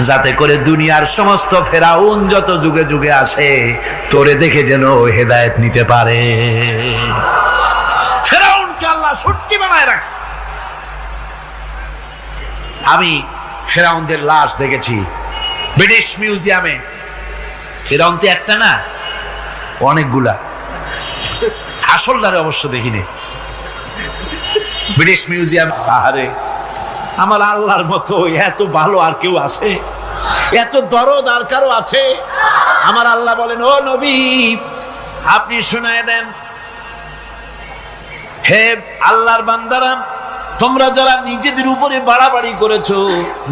যাতে করে দুনিয়ার সমস্ত ফেরাউন যত যুগে যুগে আসে তোরে দেখে যেন হেদায়েত নিতে পারে। ফেরাউনকে আল্লাহ শুটকি বানায় রাখছে। আমি ফেরাউনদের লাশ দেখেছি ব্রিটিশ মিউজিয়ামে। ফেরাউন তো একটা না, অনেকগুলা। আসলটারে অবশ্য দেখিনি ব্রিটিশ মিউজিয়াম। আরে আমার আল্লাহর মতো এত ভালো আর কেউ আছে? এত দরদ আর কারো আছে? আমার আল্লাহ বলেন, ও নবী আপনি শুনায় দেন, হে আল্লাহর বান্দারা, তোমরা যারা নিজেদের উপরে বাড়াবাড়ি করেছো,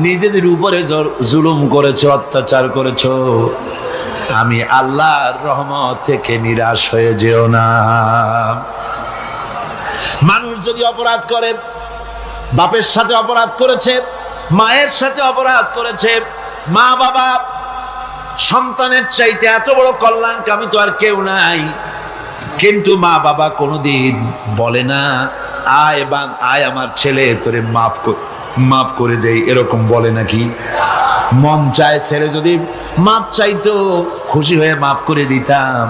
নিজেদের উপরে জুলুম করেছো, অত্যাচার করেছো, আমি আল্লাহর রহমত থেকে নিরাশ হয়ে যেও না। মানুষ যদি অপরাধ করে, বাপের সাথে অপরাধ করেছে, মায়ের সাথে অপরাধ করেছে, মা বাবা সন্তানের চাইতে এত বড় কল্যাণকামী তো আর কেউ নাই, কিন্তু মা বাবা কোনোদিন বলে না আয় আমার ছেলে তোরে মাফ করে দেই, এরকম বলে নাকি? মন চায় ছেলে যদি মাপ চাইতো, খুশি হয়ে মাফ করে দিতাম,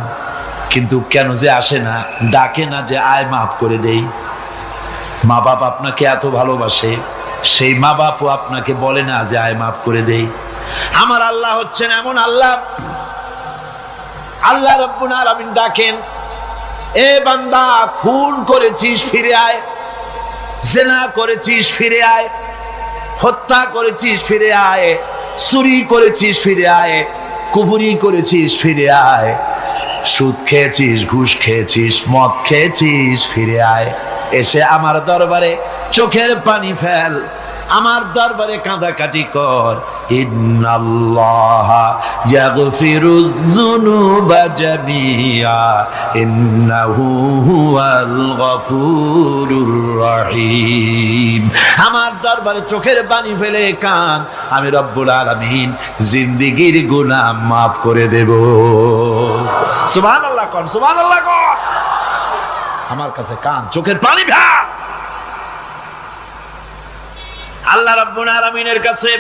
কিন্তু কেন যে আসে না, ডাকে না যে আয় মাফ করে দেই। মা বাপ আপনাকে এত ভালোবাসে, সেই মা বাপও আপনাকে বলে না যে আয় মাফ করে দেই। আমার আল্লাহ হচ্ছেন এমন আল্লাহ, আল্লাহ রাব্বুল আলামিন ডাকেন, এ বান্দা খুন করেছিস ফিরে আয়, জিনা করেছিস ফিরে আয়, হত্যা করেছিস ফিরে আয়, চুরি করেছিস ফিরে আয়, কুফরি করেছিস ফিরে আয়, সুদ খেয়েছিস, ঘুষ খেয়েছিস, মদ খেয়েছিস ফিরে আয়, এসে আমার দরবারে চোখের পানি ফেল, আমার দরবারে কাঁদাকাটি কর। ইন্নাল্লাহা ইয়াগফিরুয যুনুবা জামিআ ইন্নাহু হুয়াল গফুরুর রহিম। আমার দরবারে চোখের পানি ফেলে কান, আমি রব্বুল আলামিন জিন্দেগীর গুনাহ মাফ করে দেব। সুবহানাল্লাহ কোন, সুবহানাল্লাহ কোন। আমার কাছে কান, চোখের পানি ফেল। আল্লাহ রাব্বুল আলামিনের কাছে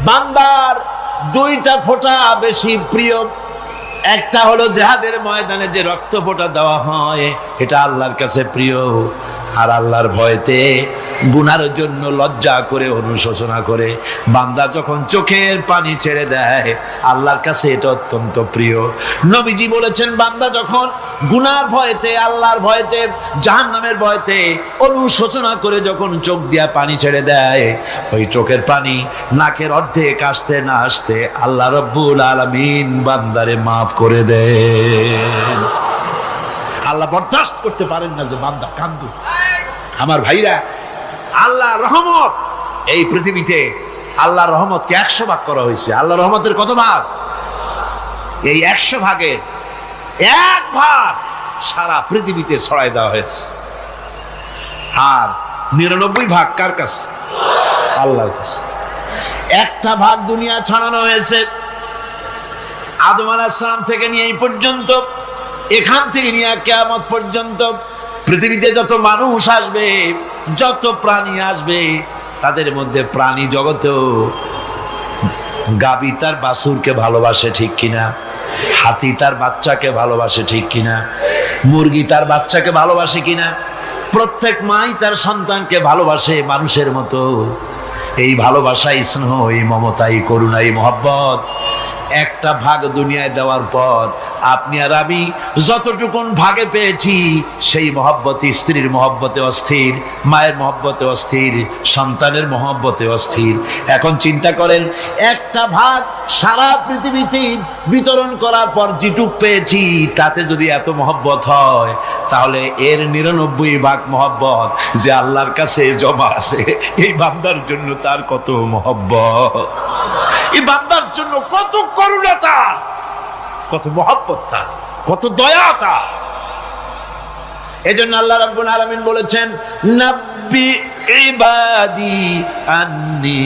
বান্দার দুইটা ফোঁটা বেশি প্রিয়। একটা হলো জিহাদের ময়দানে যে রক্ত ফোঁটা দেওয়া হয়, এটা আল্লাহর কাছে প্রিয়। আর আল্লাহর ভয়তে গুনার জন্য লজ্জা করে, অনুশোচনা করে বান্দা যখন চোখের পানি ছেড়ে দেয়, আল্লাহর কাছে এটা অত্যন্ত প্রিয়। নবীজি বলেছেন, বান্দা যখন গুনার ভয়তে, আল্লাহর ভয়তে, জাহান্নামের ভয়তে অনুশোচনা করে যখন চোখ দিয়া পানি ছেড়ে দেয়, ওই চোখের পানি নাকের অর্ধেক আসতে না আসতে আল্লাহ রাব্বুল আলামিন বান্দারে মাফ করে দেন। আল্লাহ বরদাস্ত করতে পারেন না যে বান্দা কান্দু। আমার ভাইরা, আল্লাহ রহমত, এই পৃথিবীতে আল্লাহর রহমতকে 100 ভাগ করা হয়েছে। আল্লাহ রহমতের কত ভাগ? এই 100 ভাগের 1 ভাগ সারা পৃথিবীতে ছড়াই দেওয়া হয়েছে। আর 99 ভাগ কার কাছে? আল্লাহর কাছে। একটা ভাগ দুনিয়া ছড়ানো হয়েছে আদম আলাইহিস সালাম থেকে নিয়ে এই পর্যন্ত, এখান থেকে নিয়ে কিয়ামত পর্যন্ত পৃথিবীতে যত মানুষ আসবে, যত প্রাণী আসবে, তাদের মধ্যে প্রাণী জগতেও গাবি তার বাছুরকে ভালোবাসে, ঠিক কিনা? হাতি তার বাচ্চাকে ভালোবাসে, ঠিক কিনা? মুরগি তার বাচ্চাকে ভালোবাসে কিনা? প্রত্যেক মাই তার সন্তানকে ভালোবাসে মানুষের মতো। এই ভালোবাসা, স্নেহ, এই মমতা, এই করুণা, এই মহব্বত একটা ভাগ দুনিয়ায় দেওয়ার পর আপনি আর আমি যতটুকুন ভাগে পেয়েছি, সেই মহব্বত স্ত্রীর মহব্বতে অস্থির, মায়ের মহব্বতে অস্থির, সন্তানের মহব্বতে অস্থির। এখন চিন্তা করেন, একটা ভাগ সারা পৃথিবীতে বিতরণ করার পর যেটুক পেয়েছি, তাতে যদি এত মহব্বত হয়, তাহলে এর 99 ভাগ মহব্বত যে আল্লাহর কাছে জমা আছে, এই বান্দার জন্য তার কত মহব্বত, এই বান্দার জন্য কত করুণা তার, কত মহব্বত তার, কত দয়া তার। এজন্য আল্লাহ রাব্বুল আলামিন বলেছেন, নাব্বি ইবাদি আন্নি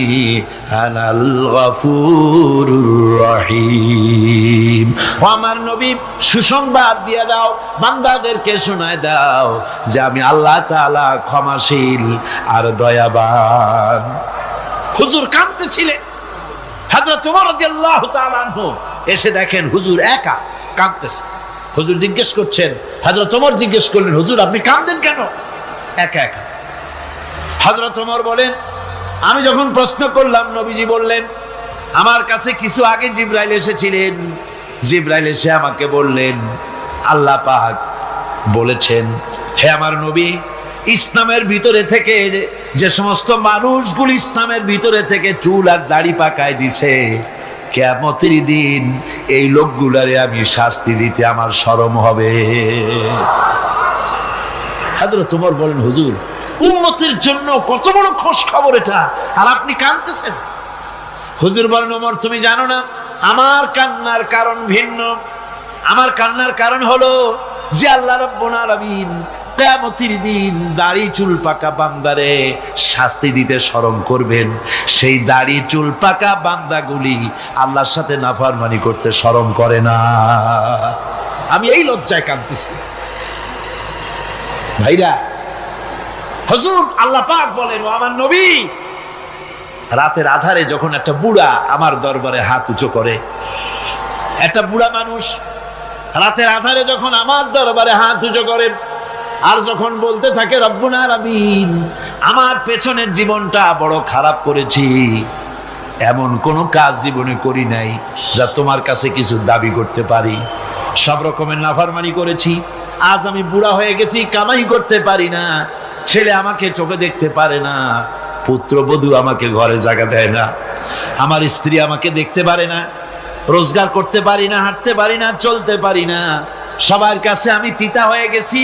আনাল গফুরুর রহিম। ও আমার নবী, সুসংবাদ দিয়ে দাও, বান্দাদেরকে শোনায় দাও যে আমি আল্লাহ তাআলা ক্ষমাশীল আর দয়াবান। হুজুর কাঁদতেছিলেন, হযরত ওমর রাদিয়াল্লাহু তাআলা আনহু এসে দেখেন হুজুর একা কাঁদতেছে। হুজুর জিজ্ঞেস করছেন, হযরত ওমর জিজ্ঞেস করলেন, হুজুর আপনি কাঁদেন কেন একা একা? হযরত ওমর বলেন, আমি যখন প্রশ্ন করলাম নবীজি বললেন, আমার কাছে কিছু আগে জিবরাইল এসেছিলেন। জিবরাইল এসে আমাকে বললেন, আল্লাহ পাক বলেছেন, হে আমার নবী, ইসলামের ভিতরে থেকে যে সমস্ত মানুষগুলো ইসলামের ভিতরে থেকে চুল আর দাড়ি পাকায় দিছে, কিয়ামতের দিন এই লোকগুলারে আমি শাস্তি দিতে আমার শরম হবে। হযরত ওমর বলেন, হুজুর উম্মতের জন্য কত বড় খোঁজ খবর এটা, আর আপনি কাঁদতেছেন। হুজুর বলেন, ওমর তুমি জানো না আমার কান্নার কারণ ভিন্ন। আমার কান্নার কারণ হলো যে আল্লাহ রাব্বুল আলামিন কিয়ামতের দিন দাড়ি চুল পাকা বান্দারে শাস্তি দিতে শরম করবেন। সেই দাড়ি চুল পাকা বান্দাগুলি আল্লাহর সাথে নাফরমানি করতে শরম করে না। আমি এই লজ্জায় কাঁদতেছি। ভাইরা, হুজুর আল্লাহ পাক বলেন, ও আমার নবী, রাতের আধারে যখন একটা বুড়া আমার দরবারে হাত উঁচু করে, একটা বুড়া মানুষ রাতের আধারে যখন আমার দরবারে হাত উঁচু করে আর যখন বলতে থাকে, রব্বুল আলামিন আমার পেছনের জীবনটা বড় খারাপ করেছি, এমন কোনো কাজ জীবনে করি নাই যা তোমার কাছে কিছু দাবি করতে পারি, সব রকমের নাফরমানি করেছি, আজ আমি বুড়া হয়ে গেছি, কামাই করতে পারি না, ছেলে আমাকে চোখে দেখতে পারে না, পুত্রবধূ আমাকে ঘরে জায়গা দেয় না, আমার স্ত্রী আমাকে দেখতে পারে না, রোজগার করতে পারি না, হাঁটতে পারি না, চলতে পারি না, সবার কাছে আমি তিতা হয়ে গেছি,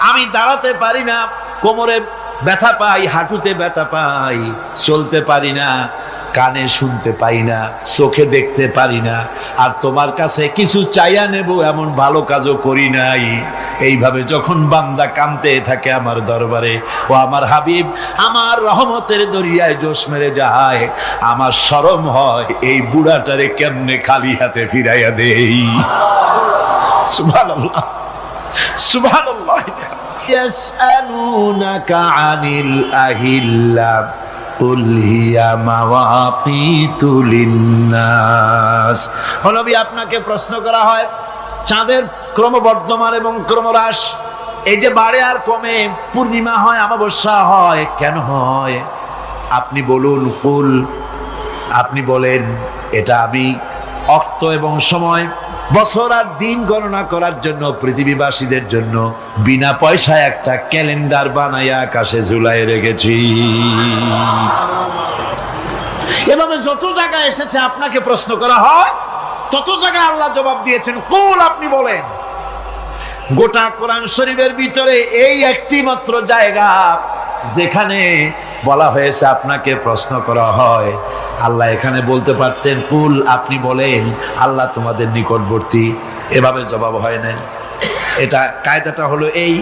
আমি দাঁড়াতে পারি না, কোমরে ব্যথা পাই, হাঁটুতে ব্যথা পাই, চলতে পারি না, কানে শুনতে পাই না, চোখে দেখতে পারি না, আর তোমার কাছে কিছু চাইয়া নেব এমন ভালো কাজও করি নাই। এইভাবে যখন বান্দা কাঁদতে থাকে আমার দরবারে, ও আমার হাবিব আমার রহমতের দরিয়ায় জোশ মেরে যায়, আমার শরম হয় এই বুড়াটারে কেমনে খালি হাতে ফিরাইয়া দেই। সুবহানাল্লাহ, সুবহানাল্লাহ। ইয়াসআলুনাকা আনিল আহিল্লা কুল হিয়া মাওয়াকিতু লিন্নাস। ও নবী, আপনাকে প্রশ্ন করা হয় চাঁদের ক্রমবর্ধমান এবং ক্রমহ্রাস, এই যে বাড়ে আর কমে, পূর্ণিমা হয় অমাবস্যা হয়, কেন হয়? আপনি বলুন, কুল, আপনি বলেন, এটা আমি অক্ত এবং সময়, বছর আর দিন গণনা করার জন্য পৃথিবীবাসীদের জন্য বিনা পয়সায় একটা ক্যালেন্ডার বানাইয়া আকাশে ঝুলাই রেখেছি। এভাবে যত জায়গায় এসেছে আপনাকে প্রশ্ন করা হয়, তত জায়গায় আল্লাহ জবাব দিয়েছেন, কুল, আপনি বলেন। গোটা কোরআন শরীফের ভিতরে এই একটি মাত্র জায়গা যেখানে বলা হয়েছে আপনাকে প্রশ্ন করা হয়। আল্লাহ এখানে বলতে পারতেন, কুল, আপনি বলেন, আল্লাহ তোমাদের নিকটবর্তী, এভাবে জবাব হয় না। এটা কায়দাটা হলো এই,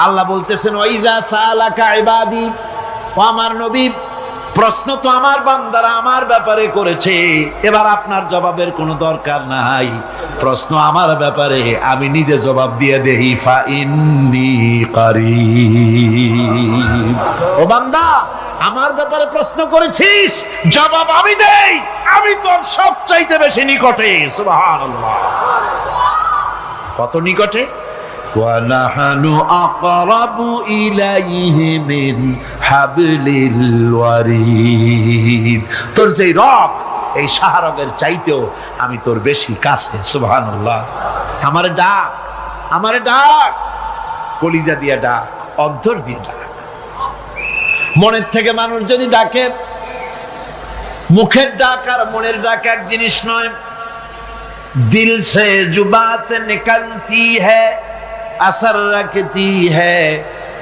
আল্লাহ বলতেছেন, ওয়াইজা সালাকা ইবাদি, ও আমার নবী, প্রশ্ন তো আমার বান্দারা আমার ব্যাপারে করেছে, এবার আপনার জবাবের কোনো দরকার নাই, প্রশ্ন আমার ব্যাপারে আমি নিজে জবাব দিয়ে দেই, ফা ইন্নী কারীব। ও বান্দা, আমার ব্যাপারে প্রশ্ন করেছিস, জবাব আমি দেই, আমি তোর সবচাইতে বেশি নিকটে। সুবহানাল্লাহ, কত নিকটে? ওয়ানাহানু আকরাবু ইলাইহি মিন হাবলিল ওয়ারিদ। তোর যে রগ, এই শাহরগের চাইতেও আমি তোর বেশি কাছে। সুবহানাল্লাহ। আমারে ডাক, আমারে ডাক, কলিজা দিয়া ডাক, অন্তর দিয়ে ডাক। মনের থেকে মানুষ যদি ডাকে, মুখের ডাক আর মনের ডাক এক জিনিস নয়। দিল সে জুবাত নিকলতি হ্যায়, असर रखती है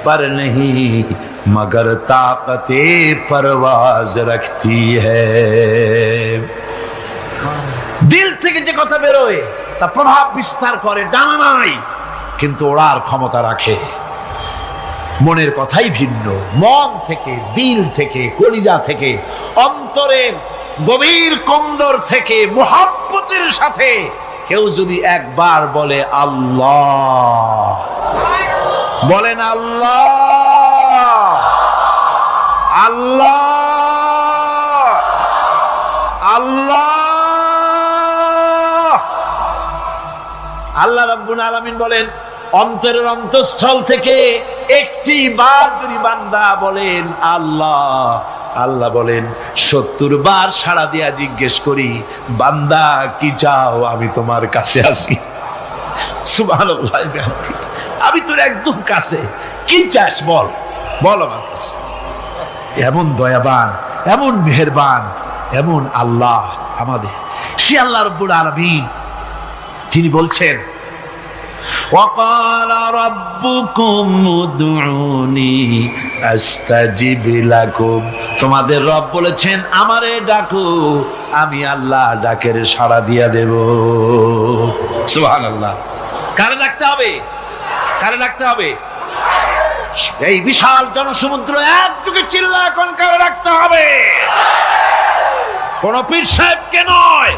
पर नहीं मगर ताकते परवाज रखती है। দিল থেকে যে কথা বেরোয় তা প্রভাব বিস্তার করে, ডানা নাই কিন্তু ওড়ার ক্ষমতা রাখে। মনের কথাই ভিন্ন। মন থেকে, দিল থেকে, কলিজা থেকে, অন্তরের গভীর কন্দর থেকে মুহাব্বতের সাথে কেউ যদি একবার বলে আল্লাহ, বলেন আল্লাহ, আল্লাহ, আল্লাহ। আল্লাহ রাব্বুল আলামিন বলেন, অন্তরের অন্তঃস্থল থেকে একটি বার যদি বান্দা বলেন আল্লাহ, আল্লাহ বলেন 70 বার সাড়া দিয়া জিজ্ঞেস করি, বান্দা কি চাও, আমি তোমার কাছে আসি। সুবহানাল্লাহ, আমি তোর একদম কাছে, কি চাস বল, বল আমার কাছে। এমন দয়াবান, এমন মেহেরবান, এমন আল্লাহ আমাদের। সে আল্লাহ রাব্বুল আলামিন তিনি বলছেন, وَقَالَ رَبُّكُمْ ادْعُونِي أَسْتَجِبْ لَكُمْ। তোমাদের রব বলেছেন আমারে ডাকো, আমি আল্লাহ ডাকের সাড়া দিয়া দেব। সুবহানাল্লাহ। কারে ডাকতে হবে? কারে ডাকতে হবে? এই বিশাল জনসমুদ্র একযোগে চিল্লা এখন কারে ডাকতে হবে? কোন পীর সাহেবকে নয়,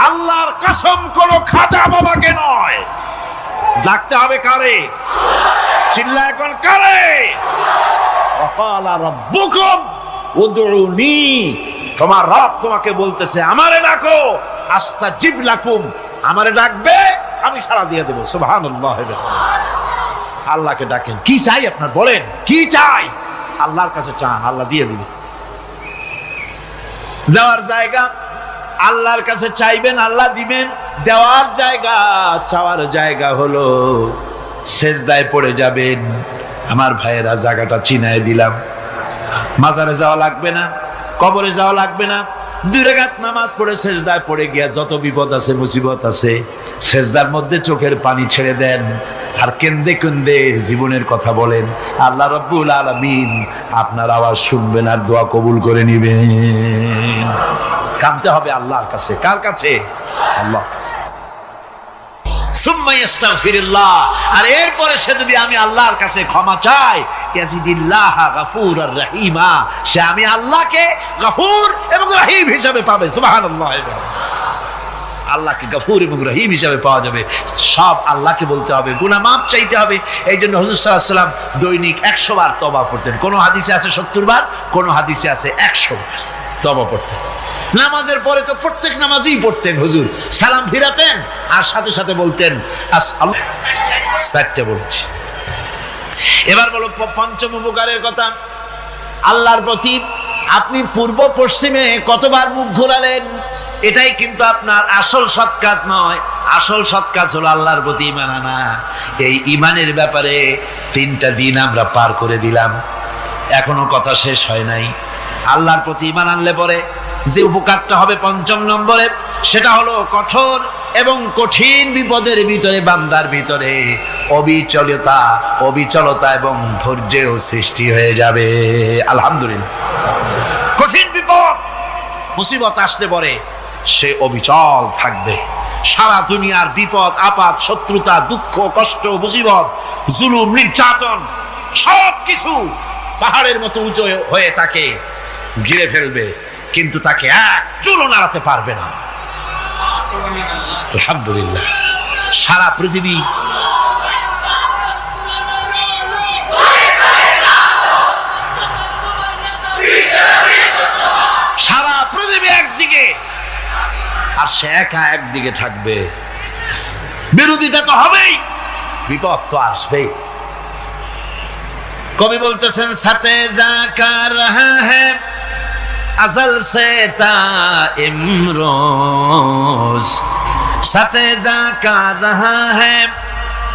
আল্লাহর কসম কোন খাজা বাবাকে নয়, ডাকতে হবে কারে? চিল্লা এখন কারে? ওয়াকালা রাব্বুকুম উদউনি, তোমার রব তোমাকে বলতেছে আমারে ডাকো, আস্তাজিব লাকুম, আমারে ডাকবে আমি সাড়া দিয়ে দেব। সুবহানাল্লাহ। আল্লাহকে ডাকেন, কি চাই আপনার বলেন, কি চাই? আল্লাহর কাছে চান, আল্লাহ দিয়ে দিবে। দেওয়ার জায়গা আল্লাহর কাছে চাইবেন, আল্লাহ দিবেন। দেওয়ার জায়গা, চাওয়ার জায়গা হলো সেজদায় পড়ে যাবেন। আমার ভাইয়েরা, জায়গাটা চিনায় দিলাম। মাজারে যাওয়া লাগবে না, কবরে যাওয়া লাগবে না। 2 রাকাত নামাজ পড়ে সেজদায় পড়ে গিয়া যত বিপদ আছে, মুসিবত আছে, সেজদার মধ্যে চোখের পানি ছেড়ে দেন আর কেন্দে কেন্দে জীবনের কথা বলেন। আল্লাহ রাব্বুল আলামিন আপনার আওয়াজ শুনবেন আর দোয়া কবুল করে নিবেন। কাঁদতে হবে আল্লাহর কাছে। কার কাছে? আল্লাহর কাছে। সুম্মা ইস্তাগফিরুল্লাহ, আর এরপরে সে যদি আমি আল্লাহর কাছে ক্ষমা চাই, ইয়াজিদিল্লাহ গফুরুর রহিমা, সে আমি আল্লাহকে গফুর এবং রহিম হিসাবে পাবে। সুবহানাল্লাহ। আল্লাহকে গফুর এবং রহিম হিসাবে পাওয়া যাবে। সব আল্লাহকে বলতে হবে, গুনাহ মাফ চাইতে হবে। এই জন্য হুজুর সাল্লাল্লাহু আলাইহি ওয়াসাল্লাম দৈনিক 100 বার তওবা পড়তেন। কোন হাদিসে আছে 70 বার, কোন হাদিসে আছে 100 বার তওবা পড়তেন। নামাজের পরে তো প্রত্যেক নামাজই পড়তেন হুজুর, সালাম ফিরাতেন আর সাথে সাথে বলতেন আসসালাম। 4টা বলছি। এবার বলো পঞ্চম উপকারের কথা। আল্লাহর প্রতি আপনি পূর্ব পশ্চিমে কতবার মুখ ঘোরালেন, এটাই কিন্তু আপনার আসল সৎ কাজ নয়। আসল সৎ কাজ হলো আল্লাহর প্রতি ঈমান আনা। এই ঈমানের ব্যাপারে 3টা দিন আমরা পার করে দিলাম, এখনো কথা শেষ হয় নাই। আল্লাহর প্রতি ঈমান আনলে পরে যে উপকারটা হবে 5ম নম্বরে, সেটা হলো কঠোর এবং কঠিন বিপদের ভিতরে বান্দার ভিতরে অবিচলতা এবং ধৈর্যের সৃষ্টি হয়ে যাবে। আলহামদুলিল্লাহ। কঠিন বিপদ মুসিবত আসলে পরে সে অবিচল থাকবে। সারা দুনিয়ার বিপদ আপদ, শত্রুতা, দুঃখ, কষ্ট, মুসিবত, জুলুম, নির্যাতন সবকিছু পাহাড়ের মতো উঁচু হয়ে তাকে ঘিরে ফেলবে, কিন্তু তাকে এক চুলও নাড়াতে পারবে না। আলহামদুলিল্লাহ। সারা পৃথিবী একদিকে আর সে একা একদিকে থাকবে। বিরোধিতা তো হবেই, বিপদ তো আসবেই। কবি বলতেছেন, সাথে জাকা রহা হ্যায় अज़ल से ताइम रोज, सतेजा का रहा है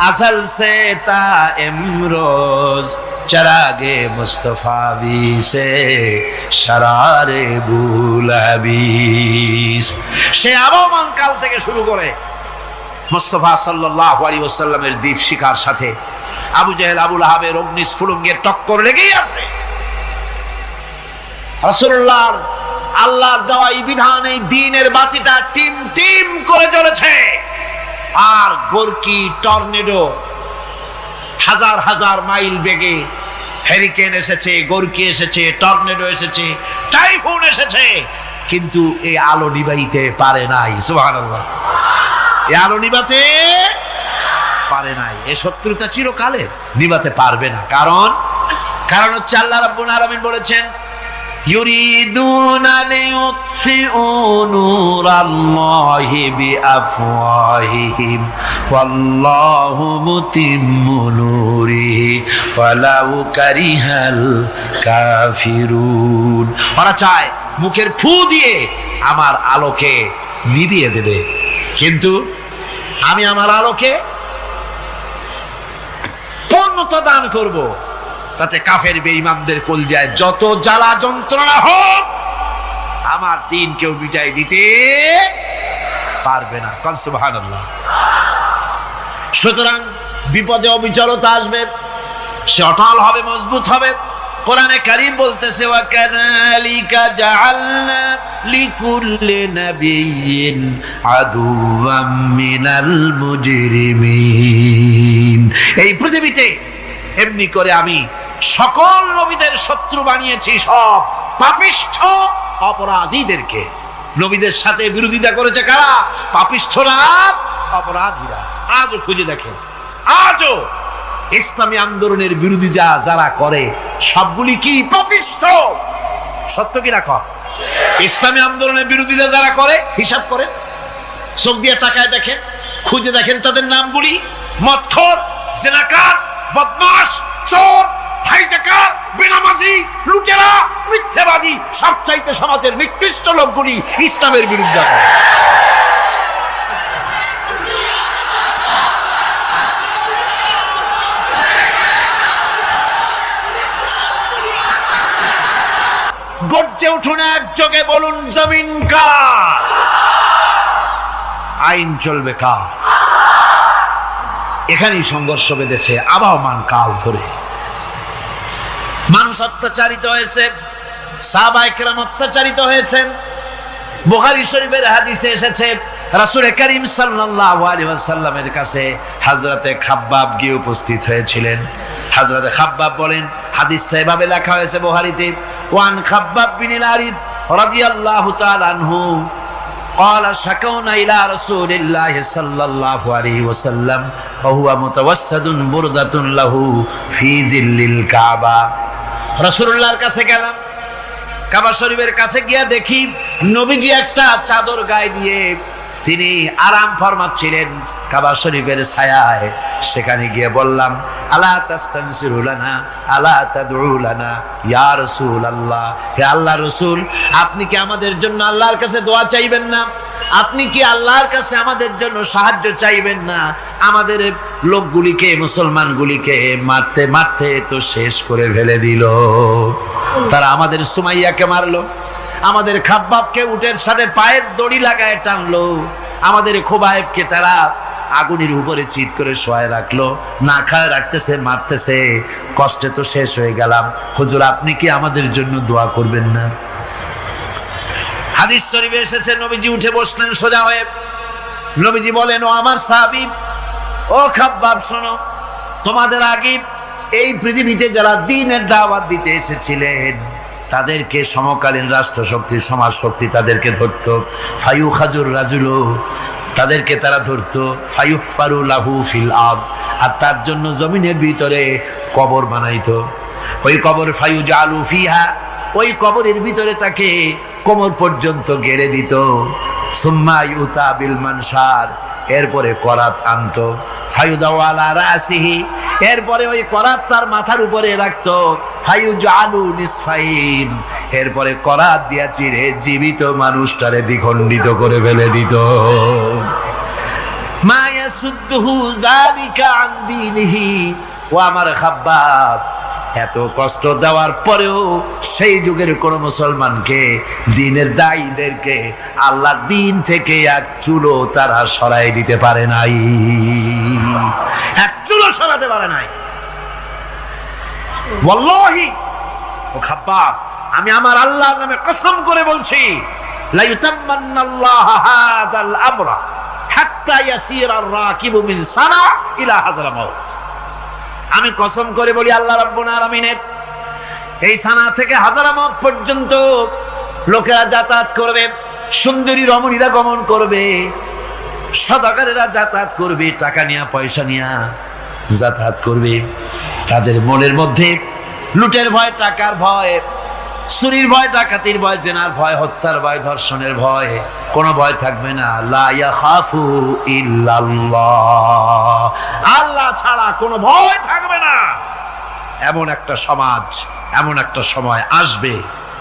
अज़ल से ताइम रोज, चरागे मुस्तफावी से शरारे बुलहबीस। সে আবহমান কাল থেকে শুরু করে মুস্তাফা সাল্লাল্লাহু আলাইহি ওয়াসাল্লামের দীপ শিখার সাথে আবু জেহেল, আবু লাহাবের অগ্নিস্ফুলিঙ্গের টক্কর লেগেই আছে। রাসূলুল্লাহর আল্লাহর দেওয়া এই বিধান, এই দ্বীনের বাতিটা টিম টিম করে জ্বলেছে। আর গোরকি, টর্নেডো, হাজার হাজার মাইল বেগে হেরিকেন এসেছে, গোরকি এসেছে, টর্নেডো এসেছে, টাইফুন এসেছে, কিন্তু এই আলো নিভাইতে পারে নাই। সুবহানাল্লাহ। এই আলো নিভাতে পারে নাই। এই শত্রুতা চিরকালের, নিভাতে পারবে না। কারণ হচ্ছে আল্লাহ রাব্বুল আলামিন বলেছেন, يريدون ليطفئوا نور الله بأفواههم والله متم نوره ولو كره الكافرون। ওরা চায় মুখের ফু দিয়ে আমার আলোকে নিভিয়ে দেবে, কিন্তু আমি আমার আলোকে পূর্ণতা দান করব, তাতে কাফের বেঈমানদের কলজায় যত জ্বালা যন্ত্রণা হোক আমার দিন কেউ বিজয় দিতে পারবে না। কোন সুবহানাল্লাহ। সুতরাং বিপদে অবিচলতা আসবে, সে অটল হবে, মজবুত হবে। কোরআনে কারীম বলতেছে ওয়া কাযালিকা জাআলনা লিকুল্লি নাবিয়্যিন আদুওয়াম মিনাল মুজরিমিন। এই পৃথিবীতে এমনি করে আমি সকল নবীদের শত্রু বানিয়েছি, সব পাপিষ্ঠ অপরাধীদেরকে। নবীদের সাথে বিরোধিতা করেছে কারা? পাপিষ্ঠরা, অপরাধীরা। আজও খুঁজে দেখেন, আজও ইসলামী আন্দোলনের বিরোধিতা যারা করে সবগুলি কি পাপিষ্ঠ? সত্য কিনা কর? ইসলামী আন্দোলনের বিরোধিতা যারা করে হিসাব করে চোখ দিয়ে তাকায় দেখেন, খুঁজে দেখেন তাদের নামগুলি। মদখোর, জিনাকার, বদমাশ, চোর, হাইজাকার, বেনামাজি, লুটেরা, মিথ্যাবাদী, সবচাইতে সমাজের নিকৃষ্ট লোকগুলি ইসলামের বিরুদ্ধে করে। গর্জে উঠুন একযোগে, বলুন জমিন কার, আইন চলবে কার। এখানেই সংঘর্ষ বেঁধেছে আবহমান কাল ধরে। মানুষ অত্যাচারিত হয়েছে, সাহাবায়ে কেরাম অত্যাচারিত হয়েছেন। বুখারী শরীফের হাদিসে এসেছে রাসূল করিম সাল্লাল্লাহু আলাইহি ওয়াসাল্লামের কাছে হযরতে খাব্বাব গিয়ে উপস্থিত হয়েছিলেন। হযরতে খাব্বাব বলেন, হাদিসটা এভাবে লেখা হয়েছে বুখারীতে, ওয়ান খাব্বাব বিন আরিদ রাদিয়াল্লাহু তাআলা আনহু قال شكونا إلى رسول الله صلى الله عليه وسلم وهو متوسد بردة له في ظل الكعبة। রাসূলুল্লাহর কাছে গেলাম, কাবা শরীফের কাছে গিয়ে দেখি নবীজি একটা চাদর গায়ে দিয়ে তিনি আরাম ফরমাচ্ছিলেন কাবা শরীফের ছায়ায়। সেখানে গিয়ে বললাম, আলা তাস্তানসিরু লানা আলা তাদউ লানা ইয়া রাসূলুল্লাহ, হে আল্লাহর রাসূল, আপনি কি আমাদের জন্য আল্লাহর কাছে দোয়া চাইবেন না? আপনি কি আল্লাহর কাছে আমাদের জন্য সাহায্য চাইবেন না? আমাদের লোকগুলিকে, মুসলমানগুলিকে মারতে মারতে তো শেষ করে ফেলে দিল। তারা আমাদের সুমাইয়াকে মারলো, আমাদের খাব্বাবকে উটের সাথে পায়ের দড়ি লাগায় টানলো, আমাদের খোবায়েবকে তারা আগুনের উপরে চিৎ করে শোয়ায় রাখলো, না খায় রাখতেছে, মারতেছে, কষ্টে তো শেষ হয়ে গেলাম। হুজুর, আপনি কি আমাদের জন্য দোয়া করবেন না? হাদিস শরীফে এসেছে নবীজি উঠে বসলেন সোজা হয়ে। নবীজি বলেন, ও আমার সাহাবী, ও খাব্বাব, শোনো, তোমাদের আগে এই পৃথিবীতে যারা দ্বীনের দাওয়াত দিতে এসেছিলেন তাদেরকে সমকালীন রাষ্ট্রশক্তি, সমাজ শক্তি তাদেরকে ধরতো। ফায়ুখাজুর রাজুলু, তাদেরকে তারা ধরতো। ফায়ুহফারু লাহু ফিল আরদ, আর তার জন্য জমিনের ভিতরে কবর বানাইতো। ওই কবর ফায়ুজালু ফিহা, ওই কবরের ভিতরে তাকে কোমর পর্যন্ত গেড়ে দিত। সুম্মা ইউতা বিল মানশার, এরপরে করাত আনতো। ফায়ুদাউ আলা রাসিহি, এরপরে ওই করাত তার মাথার উপরে রাখতো। ফায়ুজালু নিসফাইন, এরপরে করাত দিয়া চিরে জীবিত মানুষটারে দ্বিখণ্ডিত করে ফেলে দিত। মা ইয়াসুদ্দুহু যালিকা আন দীনিহি, ও আমার খাব্বাব, এত কষ্ট দেওয়ার পরেও সেই যুগের কোন মুসলমানকে, দ্বীনের দায়ীদেরকে আল্লাহর দ্বীন থেকে এক চুলো তারা সরাই দিতে পারে নাই, এক চুলো সরাতে পারে নাই। ওয়াল্লাহি, ও খাব্বাব, আমি আমার আল্লাহর নামে কসম করে বলছি, লা ইউতাম্মান্নাল্লাহু হাযাল আমরা হাত্তা ইয়াসিরা আর-রাকিবু মিন সানা ইলা হাযরামাউত। আমি কসম করে বলি, আল্লাহ রাব্বুল আলামিনের এই সানা থেকে হাজারামাউত পর্যন্ত লোকেরা যাতায়াত করবে, সুন্দরী রমণীরা গমন করবে, সদাগরেরা যাতায়াত করবে, টাকা নিয়ে পয়সা নিয়ে যাতায়াত করবে। তাদের মনের মধ্যে লুটের ভয়, টাকার ভয়, চুরির ভয়, ডাকাতির ভয়, জেনার ভয়, হত্যার ভয়, ধর্ষণের ভয়, কোনো ভয় থাকবে না। লা ইয়াখাফু ইল্লাল্লাহ, আল্লাহ ছাড়া কোনো ভয় থাকবে না। এমন একটা সমাজ, এমন একটা সময় আসবে।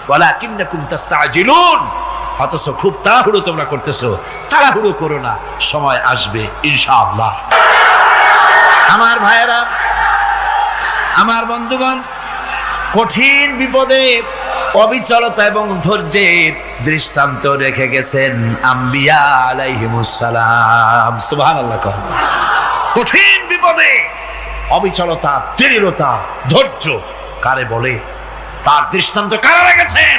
ওয়ালাকিন্নাকুম তাস্তাজিলুন, অথচ খুব তাড়াহুড়ো তোমরা করতেছো। তাড়াহুড়ো করো না, সময় আসবে ইনশাআল্লাহ। আমার ভাইয়েরা, আমার বন্ধুগণ, কঠিন বিপদে অবিচলতা এবং ধৈর্যের দৃষ্টান্ত রেখে গেছেন আম্বিয়া আলাইহিমুস সালাম। সুবহানাল্লাহ। কঠিন বিপদে অবিচলতা, দৃঢ়তা, ধৈর্য কারে বলে, তার দৃষ্টান্ত কারা রেখেছেন?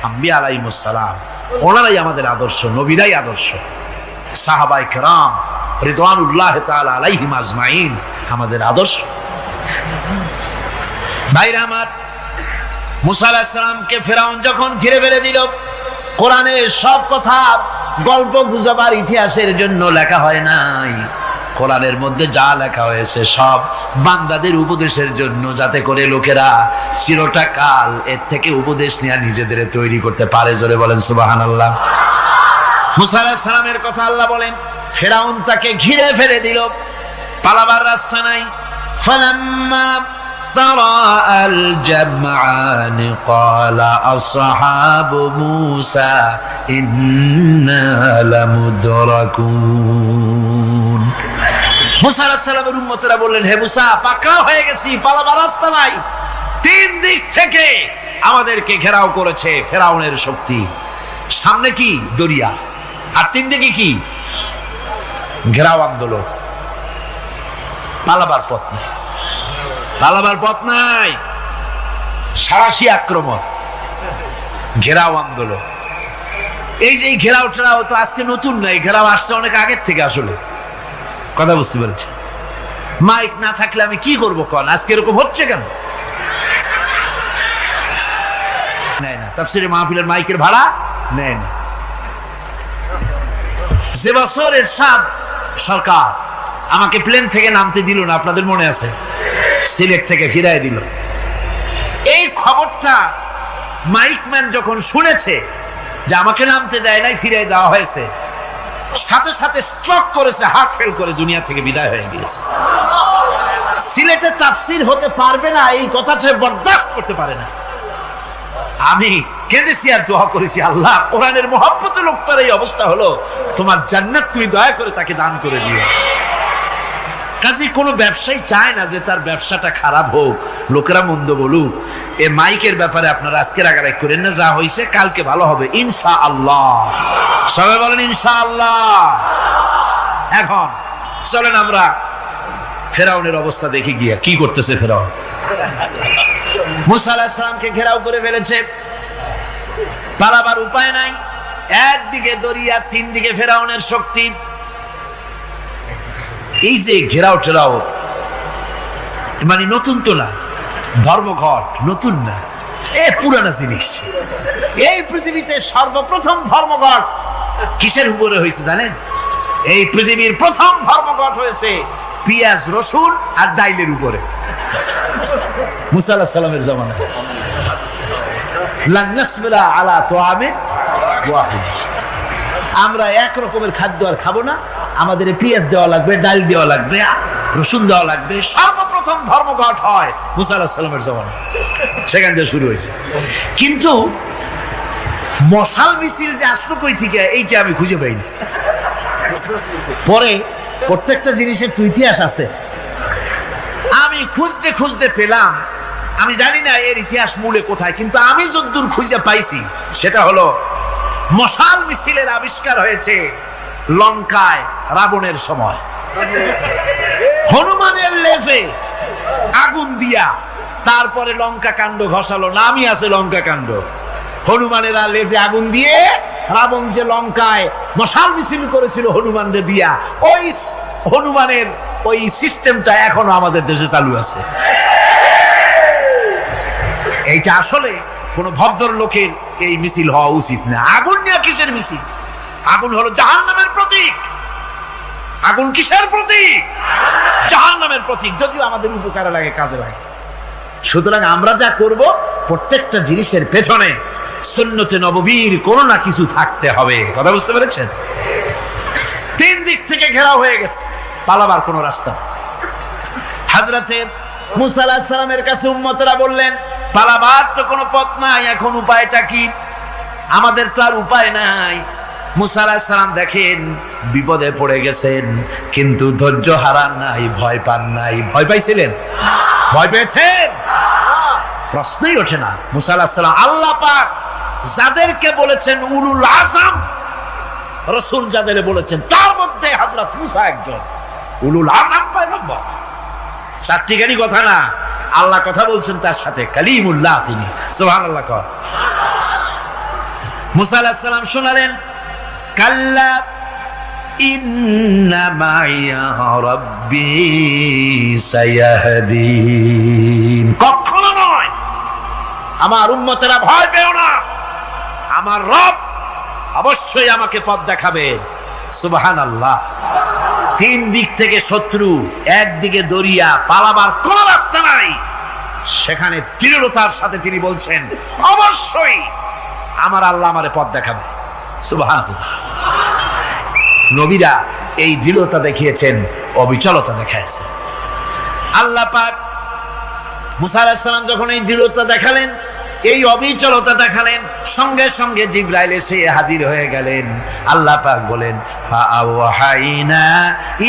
আম্বিয়া আলাইহিমুস সালাম। ওনারাই আমাদের আদর্শ, নবীরাই আদর্শ। সাহাবায়ে কেরাম রিদওয়ানুল্লাহ তাআলা আলাইহিম আজমাইন আমাদের আদর্শ। ভাইরা আমার, মুসা আলাইহিস সালামকে ফেরাউন যখন ঘিরে ফেলে দিল, কোরআনের সব কথা গল্প গুজবার ইতিহাসের জন্য লেখা হয় নাই। কোরআনের মধ্যে যা লেখা হয়েছে সব বান্দাদের উপদেশের জন্য, যাতে করে লোকেরা চিরটা কাল এর থেকে উপদেশ নিয়ে নিজেদের তৈরি করতে পারে। জোরে বলেন সুবহানাল্লাহ। মুসা আলাইহিস সালামের কথা আল্লাহ বলেন, ফেরাউন তাকে ঘিরে ফেলে দিল, পালাবার রাস্তা নাই। ফালাম্মা تراءى الجمعان قال أصحاب موسى إنا لمدركون। মুসা আলাইহিস সালামের উম্মতেরা বললেন, হে মুসা, পাকড়াও হয়ে গেছি, পালাবার রাস্তা নাই। তিন দিক থেকে আমাদেরকে ঘেরাও করেছে ফেরাউনের শক্তি। সামনে কি? দরিয়া, আর তিন দিকে কি? ঘেরাও আন্দোলন। পালাবার পথ নেই, পালাবার পথ নাই। সারাশি আক্রমণ, ঘেরাও আন্দোলন। এই যে ঘেরাও টেরাও তো আজকে নতুন নাই, ঘেরাও আসছে অনেক আগের থেকে। আসলে কথা বুঝতে পেরেছি। মাইক না থাকলে আমি কি করবো কন? আজকে এরকম হচ্ছে কেন? নেয় না তাফসীরে মাহফিলের মাইকের ভাড়া নেয় না। যে বছর এরশাদ সরকার আমাকে প্লেন থেকে নামতে দিল না, আপনাদের মনে আছে? সিলেট থেকে ফিরাই দিল। এই খবরটা মাইকম্যান যখন শুনেছে যে আমাকে নামতে দেয় নাই, ফিরাই দেওয়া হয়েছে, সাথে সাথে স্ট্রোক করেছে, হার্ট ফেল করে দুনিয়া থেকে বিদায় হয়ে গিয়েছে। সিলেটে তাফসীর হতে পারবে না, এই কথা সে বরদাস্ত করতে পারে না। আমি কেঁদেছি আর দোয়া করেছি, আল্লাহ, কোরআনের মহব্বতে লোকটার এই অবস্থা হলো, তোমার জান্নাত তুমি দয়া করে তাকে দান করে দিও। কাজে কোনো ব্যবসায়ী চায় না যে তার ব্যবসাটা খারাপ হোক, লোকেরা মন্দ বলুক। এ মাইকের ব্যাপারে আপনারা আজকে রাগারাগ করেন না, যা হয়েছে কালকে ভালো হবে ইনশাআল্লাহ। সবাই বলেন ইনশাআল্লাহ। এখন চলেন আমরা ফেরাউনের অবস্থা দেখি গিয়া কি করতেছে ফেরাউন। মুসা আলাইহিস সালামকে ঘেরাও করে ফেলেছে, পালাবার উপায় নাই। একদিকে দরিয়া, তিন দিকে ফেরাউনের শক্তি। এই যে ঘেরাও টেরাও মানে নতুন তো না, ধর্মঘট নতুন না, এ পুরানা জিনিস। এই পৃথিবীতে সর্বপ্রথম ধর্মঘট কিসের উপরে হয়েছে জানেন? এই পৃথিবীর প্রথম ধর্মঘট হয়েছে পেঁয়াজ, রসুন আর ডাইলের উপরে। মুসা আলাইহিস সালামের জামানায় লান নাসবিরা আলা তুআমিন ওয়াহিদ, আমরা এক রকমের খাদ্য আর খাবো না, আমাদের পেঁয়াজ দেওয়া লাগবে, ডাল দেওয়া লাগবে, রসুন দেওয়া লাগবে। সর্বপ্রথম ধর্মঘট হয় মুসা আলাইহিস সালামের জামানায়, সেখান থেকে শুরু হয়েছে। কিন্তু মশাল মিছিল যে আসলো কই থেকে, এইটা আমি খুঁজে পাইনি। পরে প্রত্যেকটা জিনিসের তো ইতিহাস আছে, আমি খুঁজতে খুঁজতে পেলাম। আমি জানি না এর ইতিহাস মূলে কোথায়, কিন্তু আমি যদ্দূর খুঁজে পাইছি সেটা হলো মশাল মিছিলের আবিষ্কার হয়েছে লঙ্কায় রাবণের সময়। হনুমানের লেজে আগুন দিয়া তারপরে লঙ্কা কাণ্ড ঘষালো, নামই আছে লঙ্কা কাণ্ড। হনুমানেরা লেজে আগুন দিয়ে রাবণ যে লঙ্কায় মশাল মিছিল করেছিল হনুমানদের দিয়া, ওই হনুমানের ওই সিস্টেমটা এখনো আমাদের দেশে চালু আছে। এইটা আসলে কোন ভদ্র লোকের এই মিছিল হওয়া উচিত না। আগুন নিয়ে কিসের মিছিল? আগুন হলো জাহান্নামের প্রতীক। আগুন কিসের প্রতীক? জাহান্নামের প্রতীক। যদিও আমাদের উপকারে লাগে, কাজে লাগে। সুতরাং আমরা যা করব প্রত্যেকটা জিনিসের পেছনে সুন্নতে নববীর কোনো না কিছু থাকতে হবে। কথা বুঝতে পেরেছেন? তিন দিক থেকে ঘেরাও হয়ে গেছে, পালাবার কোনো রাস্তা। হযরতে মুসা আলাইহিস সালামের কাছে উম্মতরা বললেন, পালাবার তো কোনো পথ নাই, এখন উপায়টা কি? আমাদের তো আর উপায় নাই। মুসা আলাইহিস সালাম দেখেন বিপদে পড়ে গেছেন, কিন্তু ধৈর্য হারান নাই, ভয় পান নাই। ভয় পাইছিলেন? ভয় পেয়েছেন? প্রশ্নই ওঠে না। মুসা আলাইহিস সালাম আল্লাহ পাক যাদেরকে বলেছেন উলুল আযম রাসূল, যাদের বলেছেন তার মধ্যে হযরত মুসা একজন উলুল আযম পয়গম্বর। চারটিখানি কথা না, আল্লাহ কথা বলছেন তার সাথে, কালিমুল্লাহ তিনি। সুবহানাল্লাহ। মুসা আলাইহিস সালাম শোনালেন, কাল্লা ইন্না মাইয়া রাব্বি সায়াহদিন। কখনো নয়, আমার উম্মতেরা ভয় পেও না, আমার রব অবশ্যই আমাকে পথ দেখাবে। সুবহানাল্লাহ। তিন দিক থেকে শত্রু, একদিকে দরিয়া, পালাবার কোন রাস্তা নাই। সেখানে দৃঢ়তার সাথে তিনি বলছেন, অবশ্যই আমার আল্লাহ আমারে পথ দেখাবে। সুবহানাল্লাহ। নবীরা এই দৃঢ়তা দেখিয়েছেন, অবিচলতা দেখাইছেন। আল্লাহ পাক মুসা আলাইহিস সালাম যখন এই দৃঢ়তা দেখালেন, এই অবিচলতা দেখালেন, সঙ্গে সঙ্গে জিবরাইল এসে হাজির হয়ে গেলেন। আল্লাহ পাক বলেন, ফাআওহাইনা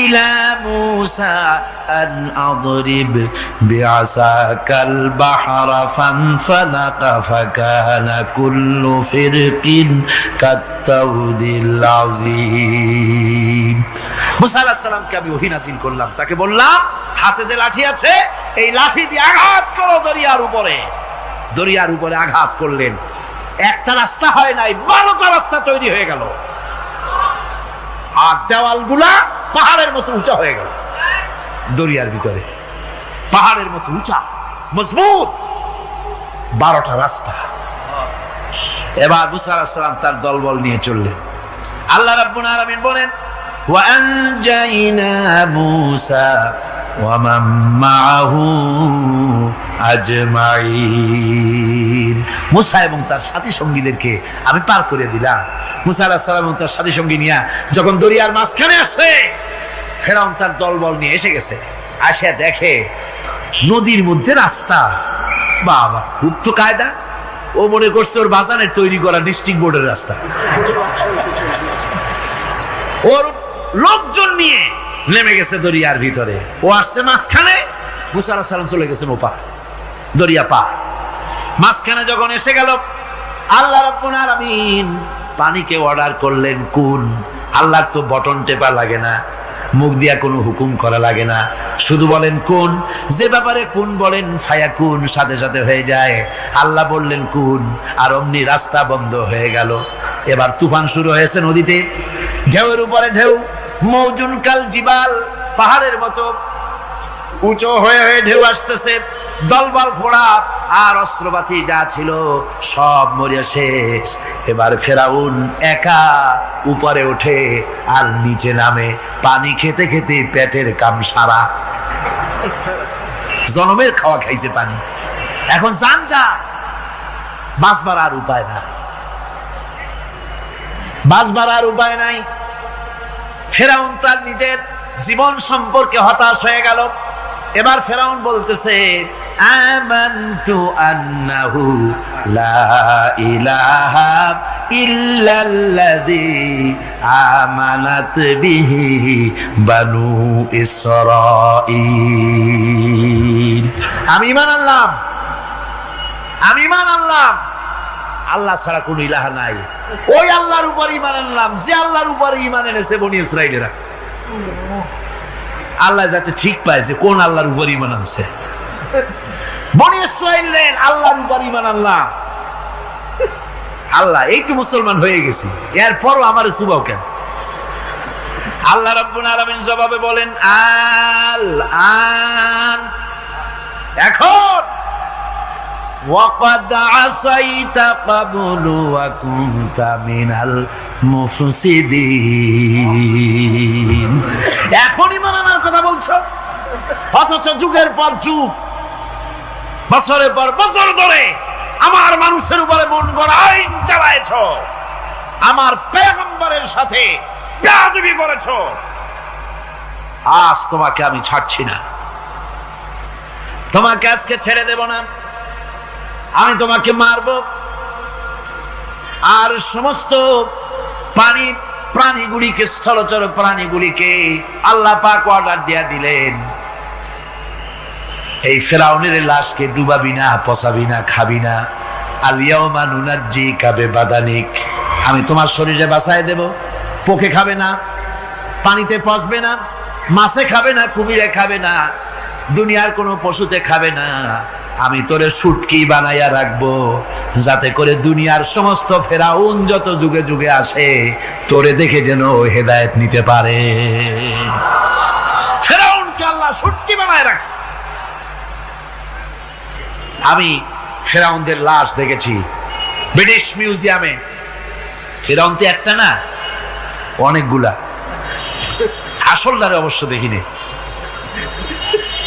ইলা মুসা আন আদরিব বিআসাকাল বাহরা ফানফালাকা ফাকানা কুল্লু ফিরকিন কাত্তাউদিল আযীম। মুসা আলাইহিস সালামকে আমি ওহী নাযিল করলাম, তাকে বললাম হাতে যে লাঠি আছে, এই লাঠি দিয়ে আঘাত করো দরিয়ার উপরে। দরিয়ার উপরে আঘাত করলেন, একটা রাস্তা হয় নাই, 12টা রাস্তা তৈরি হয়ে গেল। আর দেওয়ালগুলা পাহাড়ের মতো উঁচা হয়ে গেল। দরিয়ার ভিতরে পাহাড়ের মতো উঁচা মজবুত 12টা রাস্তা। এবার মুসা আলাইহিস সালাম তার দলবল নিয়ে চললেন। আল্লাহ রাব্বুল আলামিন বলেন, ওয়া আনজাইনা মুসা ওয়া মান মাআহু আজমাইন। মুসা এবং তার সাথী সঙ্গীদেরকে আমি পার করে দিলাম। মুসা আলাইহিস সালাম এবং তার সাথী সঙ্গী নিয়ে যখন দরিয়ার মাঝখানে আসছে, ফেরাউন তার দলবল নিয়ে এসে গেছে। আসে দেখে নদীর মধ্যে রাস্তা। বাবা, খুব তো কায়দা। ও মনে করছে ওর বাজানের তৈরি করা ডিস্ট্রিক্ট বোর্ডের রাস্তা। ওর লোকজন নিয়ে নেমে গেছে দরিয়ার ভিতরে। ও আসছে মাঝখানে, মুসা আলাইহিস সালাম চলে গেছেন ওপার, দরিয়া পার। মাঝখানে যখন এসে গেল, আল্লাহ রাব্বুল আলামিন পানিকে অর্ডার করলেন কুন। আল্লাহর তো বটন টেপা লাগে না, মুখ দিয়া কোনো হুকুম করা লাগে না, শুধু বলেন কুন। যে ব্যাপারে কুন বলেন ফায়াকুন, সাথে সাথে হয়ে যায়। আল্লাহ বললেন কুন, আর অমনি রাস্তা বন্ধ হয়ে গেল। এবার তুফান শুরু হয়েছে নদীতে, ঢেউয়ের উপরে ঢেউ, মৌজুন কাল জিবাল, পাহাড়ের মতো উঁচু হয়ে হয়ে ঢেউ আসতেছে। দলবল ঘোড়া আর অস্ত্রপাতি যা ছিল সব মরিয়া শেষ। এবার ফেরাউন একা উপরে ওঠে আর নিচে নামে, পানি খেতে খেতে পেটের কাম সারা। জনমের খাওয়া খাইছে পানি, এখন জান যা, বাঁচবার আর উপায় নাই, বাঁচবার আর উপায় নাই। ফেরাউন তার নিজের জীবন সম্পর্কে হতাশ হয়ে গেল। এবার ফেরাউন বলতেছে, আমানতু আন্নাহু লা ইলাহা ইল্লাল্লাযী আমানাত বিহি বানু ইসরাঈল। আমি ঈমান আনলাম, আমি ঈমান আনলাম আল্লাহ ছাড়া কোনো ইলাহা নাই। ওই আল্লাহর উপর ঈমান আনলাম যে আল্লাহর উপর ঈমান এনেছে বনি ইসরাঈলেরা। আল্লাহ যাতে ঠিক পায় যে কোন আল্লাহর উপর ঈমান আনছে। বনি ইসরাঈলের আল্লাহর উপর ঈমান আনলাম। আল্লাহ, এই তো মুসলমান হয়ে গেছি, এরপরও আমার সুবাও কেন? আল্লাহ রাব্বুল আলামিন জবাবে বলেন, আল আন, এখন ওয়াকাদ আসাইতা ক্বাবলু ওয়া কুনতা মিনাল মুফসিদিন। এখন ঈমান আনার কথা বলছো, অথচ যুগের পর যুগ, বছরের পর বছর ধরে আমার মানুষের উপরে মন গড়া আইন চালায়েছ, আমার পয়গম্বরের সাথে বেয়াদবি করেছ, আজ তোমাকে আমি ছাড়ছি না, তোমাকে আজকে ছেড়ে দেব না, আমি তোমাকে মারব। আর সমস্ত প্রাণীগুলিকে, স্থলচর প্রাণীগুলিকে আল্লাহ পাক অর্ডার দিয়া দিলেন, এই ফেরাউনের লাশকে ডুবাবি না, পচাবি না, খাবি না। আলিয়াউমা নুনাজ্জিকা বিবাদানিক, আমি তোমার শরীরে বাঁচায় দেব। পোকে খাবে না, পানিতে পচবে না, মাছে খাবে না, কুমিরে খাবে না, দুনিয়ার কোনো পশুতে খাবে না। আমি তোরে শুটকি বানাইয়া রাখবো, যাতে করে দুনিয়ার সমস্ত ফেরাউন যত যুগে যুগে আসে তোরে দেখে যেন হেদায়েত নিতে পারে। ফেরাউনকে আল্লাহ শুটকি বানায় রাখছে। আমি ফেরাউনদের লাশ দেখেছি ব্রিটিশ মিউজিয়ামে। ফেরাউন তো একটা না, অনেকগুলা। আসলটারে অবশ্য দেখিনি।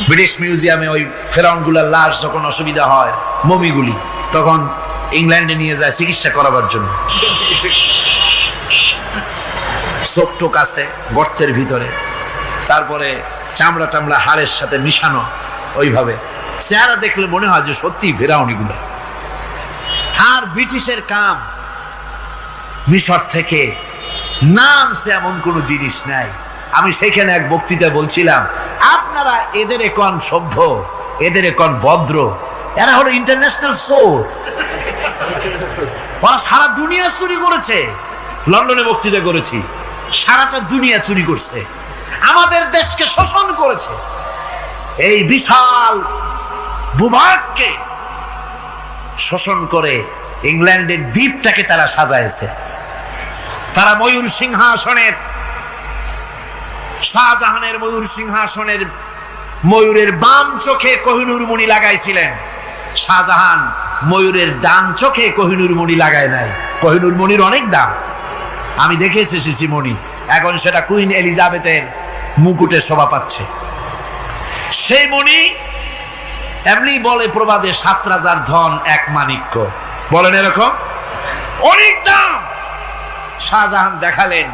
ব্রিটিশ মিউজিয়ামে ওই ফেরাউনগুলার লাশ যখন অসুবিধা হয়, মমিগুলি, তখন ইংল্যান্ডে নিয়ে যায় চিকিৎসা করাবার জন্য। চোখ টোক আছে গর্তের ভিতরে, তারপরে চামড়া টামড়া হাড়ের সাথে মিশানো, ওইভাবে চেহারা দেখলে মনে হয় যে সত্যি ফেরাউনিগুলা। আর ব্রিটিশের কাম, মিশর থেকে না আনছে এমন কোনো জিনিস নাই। আমি সেখানে এক বক্তৃতা বলছিলাম, আপনারা এদের এখন সভ্য, এদের এখন ভদ্র, এরা হলো ইন্টারন্যাশনাল চোর, ওরা সারা দুনিয়া চুরি করেছে। লন্ডনে বক্তৃতা করেছি, সারাটা দুনিয়া চুরি করছে, আমাদের দেশকে শোষণ করেছে। এই বিশাল ভূভাগকে শোষণ করে ইংল্যান্ডের দ্বীপটাকে তারা সাজাইছে। তারা ময়ূর সিংহাসনের, শাহজাহানের ময়ূর সিংহাসনের ময়ূরের বাম চোখে কোহিনূর মণি লাগাইছিলেন। শাহজাহান ময়ূরের ডান চোখে কোহিনূর মণি লাগায় নাই। কোহিনূর মণির অনেক দাম, আমি দেখে এসেছি মণি, এখন সেটা কুইন এলিজাবেথের মুকুটে শোভা পাচ্ছে। সেই মণি এমনি বলে প্রবাদে, 7 রাজার ধন এক মাণিক্য, বলেন এরকম, অনেক দাম। শাহজাহান দেখালেন,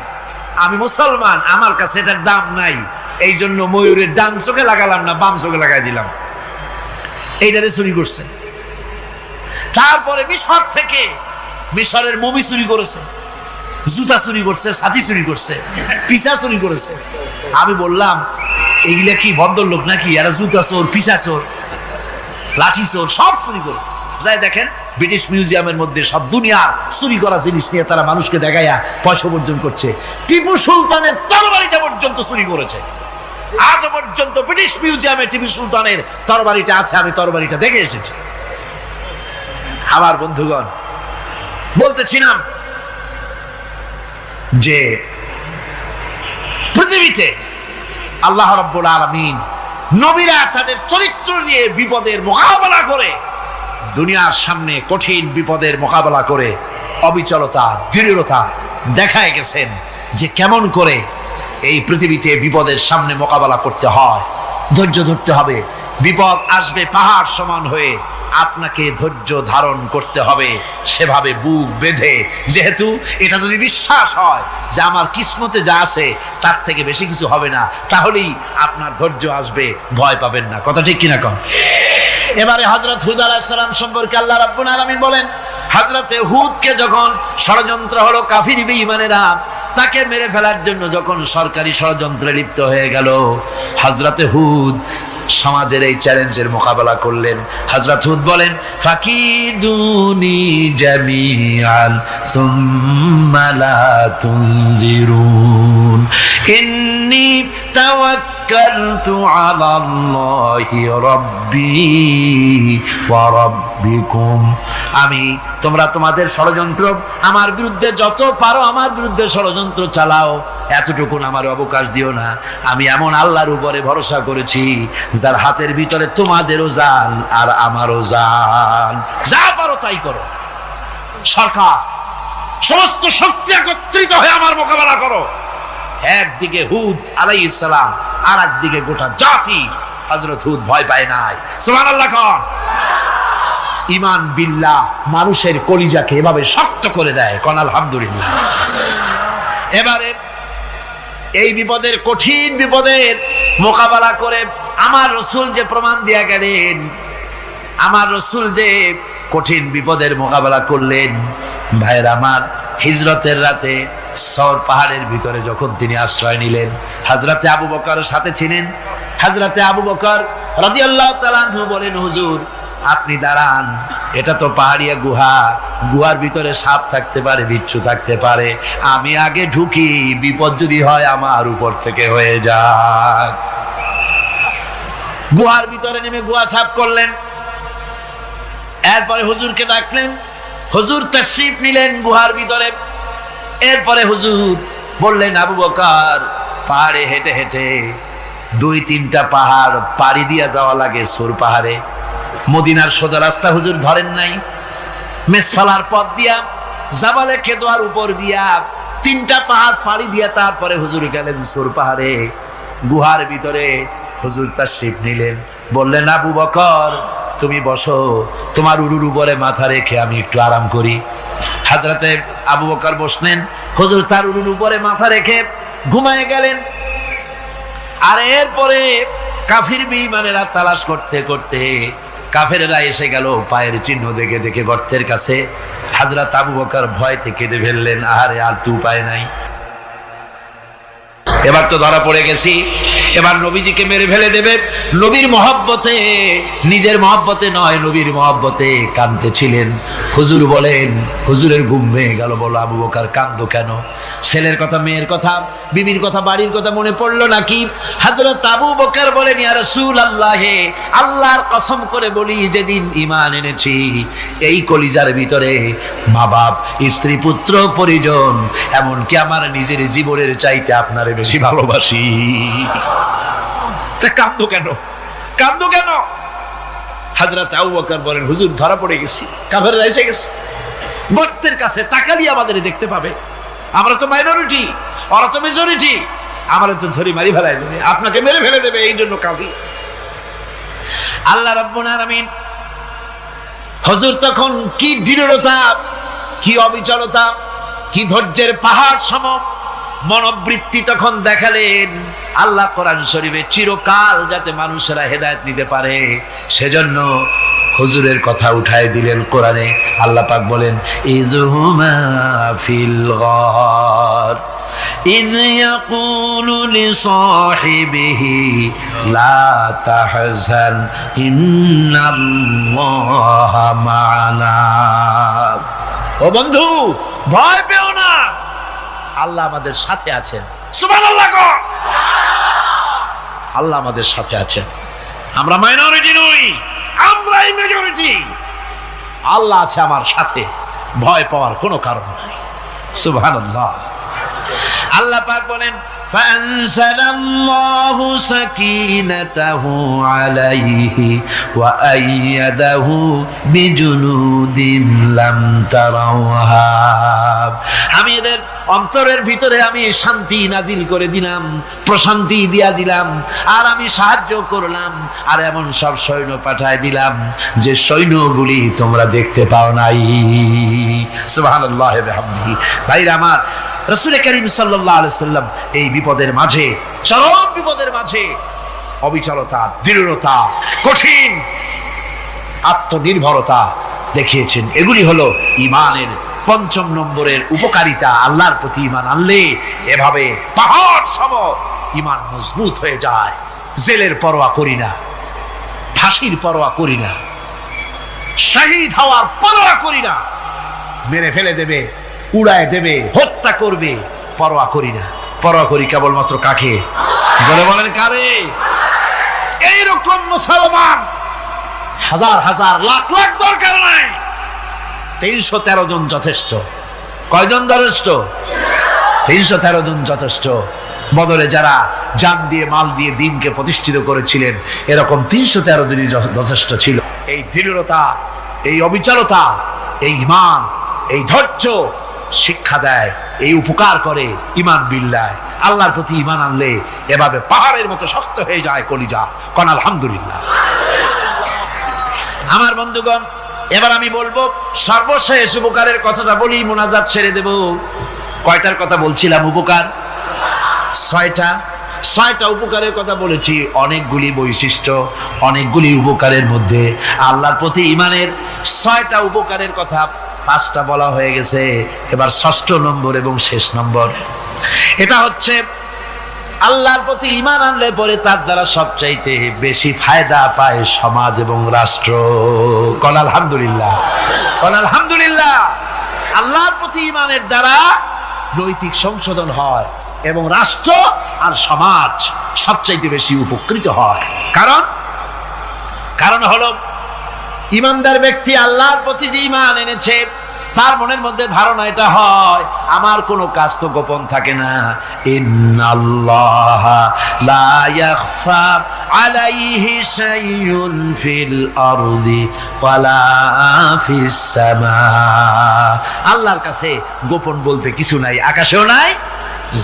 আমি মুসলমান, আমার কাছে এটার দাম নাই, এই জন্য ময়ূরের ডান চোখে লাগালাম না, বাম চোখে লাগাই দিলাম। এইটারে চুরি করছে। তারপরে মিশর থেকে, মিশরের মমি চুরি করেছে, জুতা চুরি করছে, ছাতি চুরি করছে, পিসা চুরি করেছে। আমি বললাম, এইগুলা কি ভদ্রলোক নাকি? এরা জুতা চোর, পিসা চোর, লাঠি চোর, সব চুরি করেছে। যাই দেখেন ব্রিটিশ মিউজিয়ামের মধ্যে সব দুনিয়ার চুরি করা জিনিস নিয়ে তারা মানুষকে দেখাইয়া পয়সা অর্জন করছে। টিপু সুলতানের তরবারিটা পর্যন্ত চুরি করেছে। আজ পর্যন্ত ব্রিটিশ মিউজিয়ামে টিপু সুলতানের তরবারিটা আছে, আমি তরবারিটা দেখে এসেছি। আমার বন্ধুগণ, বলতেছিলাম যে পৃথিবীতে আল্লাহ রাব্বুল আলামিন নবীরা তাদের চরিত্র দিয়ে বিপদের মোকাবেলা করে, দুনিয়ার সামনে কঠিন বিপদের মোকাবেলা করে অবিচলতা, দৃঢ়তা দেখায় গেছেন যে কেমন করে এই পৃথিবীতে বিপদের সামনে মোকাবেলা করতে হয়। ধৈর্য ধরতে হবে, বিপদ আসবে পাহাড় সমান হয়ে, আপনাকে ধৈর্য ধারণ করতে হবে সেভাবে বুক বেঁধে। যেহেতু এটা যদি বিশ্বাস হয় যে আমার কিসমতে যা আছে তার থেকে বেশি কিছু হবে না, তাহলেই আপনার ধৈর্য আসবে, ভয় পাবেন না। কথা ঠিক কিনা কন? এবারে হযরত হুদ আলাইহিস সালাম সম্পর্কে আল্লাহ রাব্বুল আলামিন বলেন, হযরতে হুদকে যখন ষড়যন্ত্র হলো কাফির বেঈমানেরা তাকে মেরে ফেলার জন্য, যখন সরকারি ষড়যন্ত্রে লিপ্ত হয়ে গেল, হযরতে হুদ সমাজের এই চ্যালেঞ্জের মোকাবেলা করলেন। হযরত হুদ বলেন, ফাকিদুনি জামিআন সুম্মা লা তুনজিরুন ইন্নী তাওয়াক্কালতু আলাল্লাহি রাব্বি ওয়া রাব্বিকুম। তোমরা তোমাদের ষড়যন্ত্র আমার বিরুদ্ধে যত পারো আমার বিরুদ্ধে ষড়যন্ত্র চালাও, এতটুকুন আমার অবকাশ দিও না। আমি এমন আল্লাহর উপরে ভরসা করেছি যার হাতের ভিতরে তোমাদেরও জান আর আমারও জান। যা পারো তাই করো। সরকার, সমস্ত শক্তি একত্রিত হয়ে আমার মোকাবেলা করো। একদিকে হুদ আলাইহিস সালাম, আর একদিকে গোটা জাতি। হযরত হুদ ভয় পায় নাই। সুবহানাল্লাহ। ঈমান বিল্লাহ মানুষের কলিজাকে এভাবে শক্ত করে দেয়। কোন আলহামদুলিল্লাহ। এবারে এই বিপদের, কঠিন বিপদের মোকাবেলা করে আমার রাসূল যে প্রমাণ দিয়া গেলেন, আমার রাসূল যে কঠিন বিপদের মোকাবেলা করলেন, ভাইয়ের আমার, হিজরতের রাতে সওর পাহাড়ের ভিতরে যখন তিনি আশ্রয় নিলেন, হযরতে আবু বকরের সাথে ছিলেন। হযরতে আবু বকর রাদিয়াল্লাহু তাআলা আনহু বলেন, হুজুর আপনি দাঁড়ান, এটা তো পাহাড়িয়া গুহা, গুহার ভিতরে সাপ থাকতে পারে, বিচ্ছু থাকতে পারে, আমি আগে ঢুকি, বিপদ যদি হয় আমার উপর থেকে হয়ে যাক। গুহার ভিতরে নেমে গুহা সাফ করলেন। এরপরে হুজুরকে ডাকলেন, হুজুর তাশরীফ নিলেন গুহার ভিতরে। এরপরে হুজুর বললেন, আবু বকর, পাহাড়ে হেঁটে হেঁটে 2-3টা পাহাড় পাড়ি দিয়া যাওয়া লাগে সূর পাহাড়ে। মদিনার সোজা রাস্তা হুজুর ধরেন নাই, মেসফালার পথ দিয়া জাবালে কেদোয়ার উপর দিয়া 3টা পাহাড় পাড়ি দিয়া তারপরে হুজুর গেলেন সূর পাহাড়ে। গুহার ভিতরে হুজুর তাশরীফ নিলেন। বললেন, আবু বকর তুমি বসো, তোমার উরুর উপরে মাথা রেখে আমি একটু আরাম করি। হযরতে আবু বকর বসলেন, হুজুর তার উরুর উপরে মাথা রেখে ঘুমায় গেলেন। আর এরপরে কাফির বেঈমানেরা তালাশ করতে করতে কাফেরেরা এসে গেল পায়ের চিহ্ন দেখে দেখে গর্তের কাছে। হযরত আবু বকর ভয়তে কেঁদে ফেললেন, আহারে আর তো উপায় নাই, এবার তো ধরা পড়ে গেছি, এবার নবীজিকে মেরে ফেলে দেবে। নবীর মহব্বতে, নিজের মহব্বতে নয়, নবীর মহব্বতে কাঁদতেছিলেন। হুজুর বলেন, হুজুরের ঘুম ভেঙে গেল। বলো, আবু বকর কাঁদো কেন? ছেলের কথা, মেয়ের কথা, বিবির কথা, বাড়ির কথা মনে পড়লো নাকি? হযরত আবু বকর বলেন, ইয়া রাসূলুল্লাহ, আল্লাহর কসম করে বলি, যেদিন ঈমান এনেছি এই কলিজার ভিতরে মা বাপ, স্ত্রী, পুত্র, পরিজন, এমনকি আমার নিজের জীবনের চাইতে আপনারে বেশি ভালোবাসি। তা কাঁদো কেন? কাঁদো কেন? হযরত আবু বকর বলেন, হুজুর ধরা পড়ে গেছি, কাফেররা এসে গেছে গর্তের কাছে, তাকালি আমাদের দেখতে পাবে, আমরা তো মাইনরিটি, ওরা তো মেজরিটি, আমরা তো ধরি মারি ফেলাই দেবে, আপনাকে মেরে ফেলে দেবে, এই জন্য কাঁদি। আল্লাহ রাব্বুল আলামিন, হুজুর তখন কি দৃঢ়তা, কি অবিচলতা, কি ধৈর্যের পাহাড় সম মনোবৃত্তি তখন দেখালেন। আল্লাহ কোরআন শরীফে চিরকাল যাতে মানুষেরা হেদায়েত নিতে পারে, সেজন্য হুজুরের কথা উঠায় দিলেন কোরআনে। আল্লাহ পাক বলেন, ইযহুমা ফিল গার ইয ইয়াকুলু লিসাহিবিহি লা তাহজান ইন্নাল্লাহা মা'ানা। ও বন্ধু, ভয় পেও না, আল্লাহ আমাদের সাথে আছেন। সুবহানাল্লাহ। আল্লাহ আমাদের সাথে আছেন। আমরা মাইনরিটি নই, আমরাই মেজরিটি। আল্লাহ আছে আমার সাথে, ভয় পাওয়ার কোনো কারণ নাই। সুবহানাল্লাহ। আল্লাহ পাক বলেন, ফাআনসালাল্লাহু সাকিনাতাহু আলাইহি ওয়া আইয়াদাহু বিজুনুদিন লাম তারাওহা। আমি এদের অন্তরের ভিতরে আমি শান্তি নাজিল করে দিলাম, প্রশান্তি দিয়া দিলাম, আর আমি সাহায্য করলাম, আর এমন সব সৈন্য পাঠায় দিলাম যে সৈন্যগুলি তোমরা দেখতে পাও নাই। সুবহানাল্লাহ ওয়া বিহামদিহি। ভাইরা আমার, রাসূল করিম সাল্লাল্লাহু আলাইহি সাল্লাম এই বিপদের মাঝে, চরম বিপদের মাঝে অবিচলতা, দৃঢ়তা, কঠিন আত্মনির্ভরতা দেখিয়েছেন। এগুলি হলো ঈমানের 5ম নম্বরের উপকারিতা। আল্লাহর প্রতি ঈমান আনলে এভাবে পাহাড় সম ঈমান মজবুত হয়ে যায়। জেলের পরোয়া করি না, ফাঁসির পরোয়া করি না, শহীদ হওয়ার পরোয়া করি না, মেরে ফেলে দেবে, উড়ায় দেবে, হত্যা করবে, পরোয়া করি না। পরোয়া করি কেবলমাত্র কাকে? জোরে বলেন, কারে? এইরকম মুসলমান হাজার হাজার লাখ লাখ দরকার নাই, 313 জন যথেষ্ট। কয়জন যথেষ্ট? 313 জন যথেষ্ট। বদরে যারা জান দিয়ে, মাল দিয়ে দ্বীনকে প্রতিষ্ঠিত করেছিলেন, এরকম 313 জনই যথেষ্ট ছিল। এই দৃঢ়তা, এই অবিচলতা, এই ঈমান, এই ধৈর্য শিক্ষা দেয়, এই উপকার করে ঈমান বিল্লাহ। আল্লাহর প্রতি ঈমান আনলে এভাবে পাহাড়ের মতো শক্ত হয়ে যায় কলিজা। কোন আলহামদুলিল্লাহ। আমার বন্ধুগণ, এবার আমি বলবো সর্বশেষ উপকারের কথাটা বলি, মোনাজাত ছেড়ে দেব। কয়টার কথা বলছিলাম? উপকার ছয়টা উপকারের কথা বলেছি। অনেকগুলি বৈশিষ্ট্য, অনেকগুলি উপকারের মধ্যে আল্লাহর প্রতি ঈমানের 6টা উপকারের কথা 5টা বলা হয়ে গেছে। এবার 6ষ্ঠ নম্বর এবং শেষ নম্বর, এটা হচ্ছে আল্লাহর প্রতি ঈমান আনলে পরে তার দ্বারা সবচাইতে বেশি ফায়দা পায় সমাজ এবং রাষ্ট্র। কোন আলহামদুলিল্লাহ, কোন আলহামদুলিল্লাহ। আল্লাহর প্রতি ঈমানের দ্বারা নৈতিক সংশোধন হয় এবং রাষ্ট্র আর সমাজ সবচাইতে বেশি উপকৃত হয়। কারণ হলো ঈমানদার ব্যক্তি আল্লাহর প্রতি যে ঈমান এনেছে তার মনের মধ্যে ধারণা এটা হয়, আমার কোনো কাজ তো গোপন থাকে না। ইন্নাল্লাহা লা ইয়াখফা আলাইহি শাইউন ফিল আরদি ওয়ালা ফিস সামা। আল্লাহর কাছে গোপন বলতে কিছু নাই, আকাশেও নাই,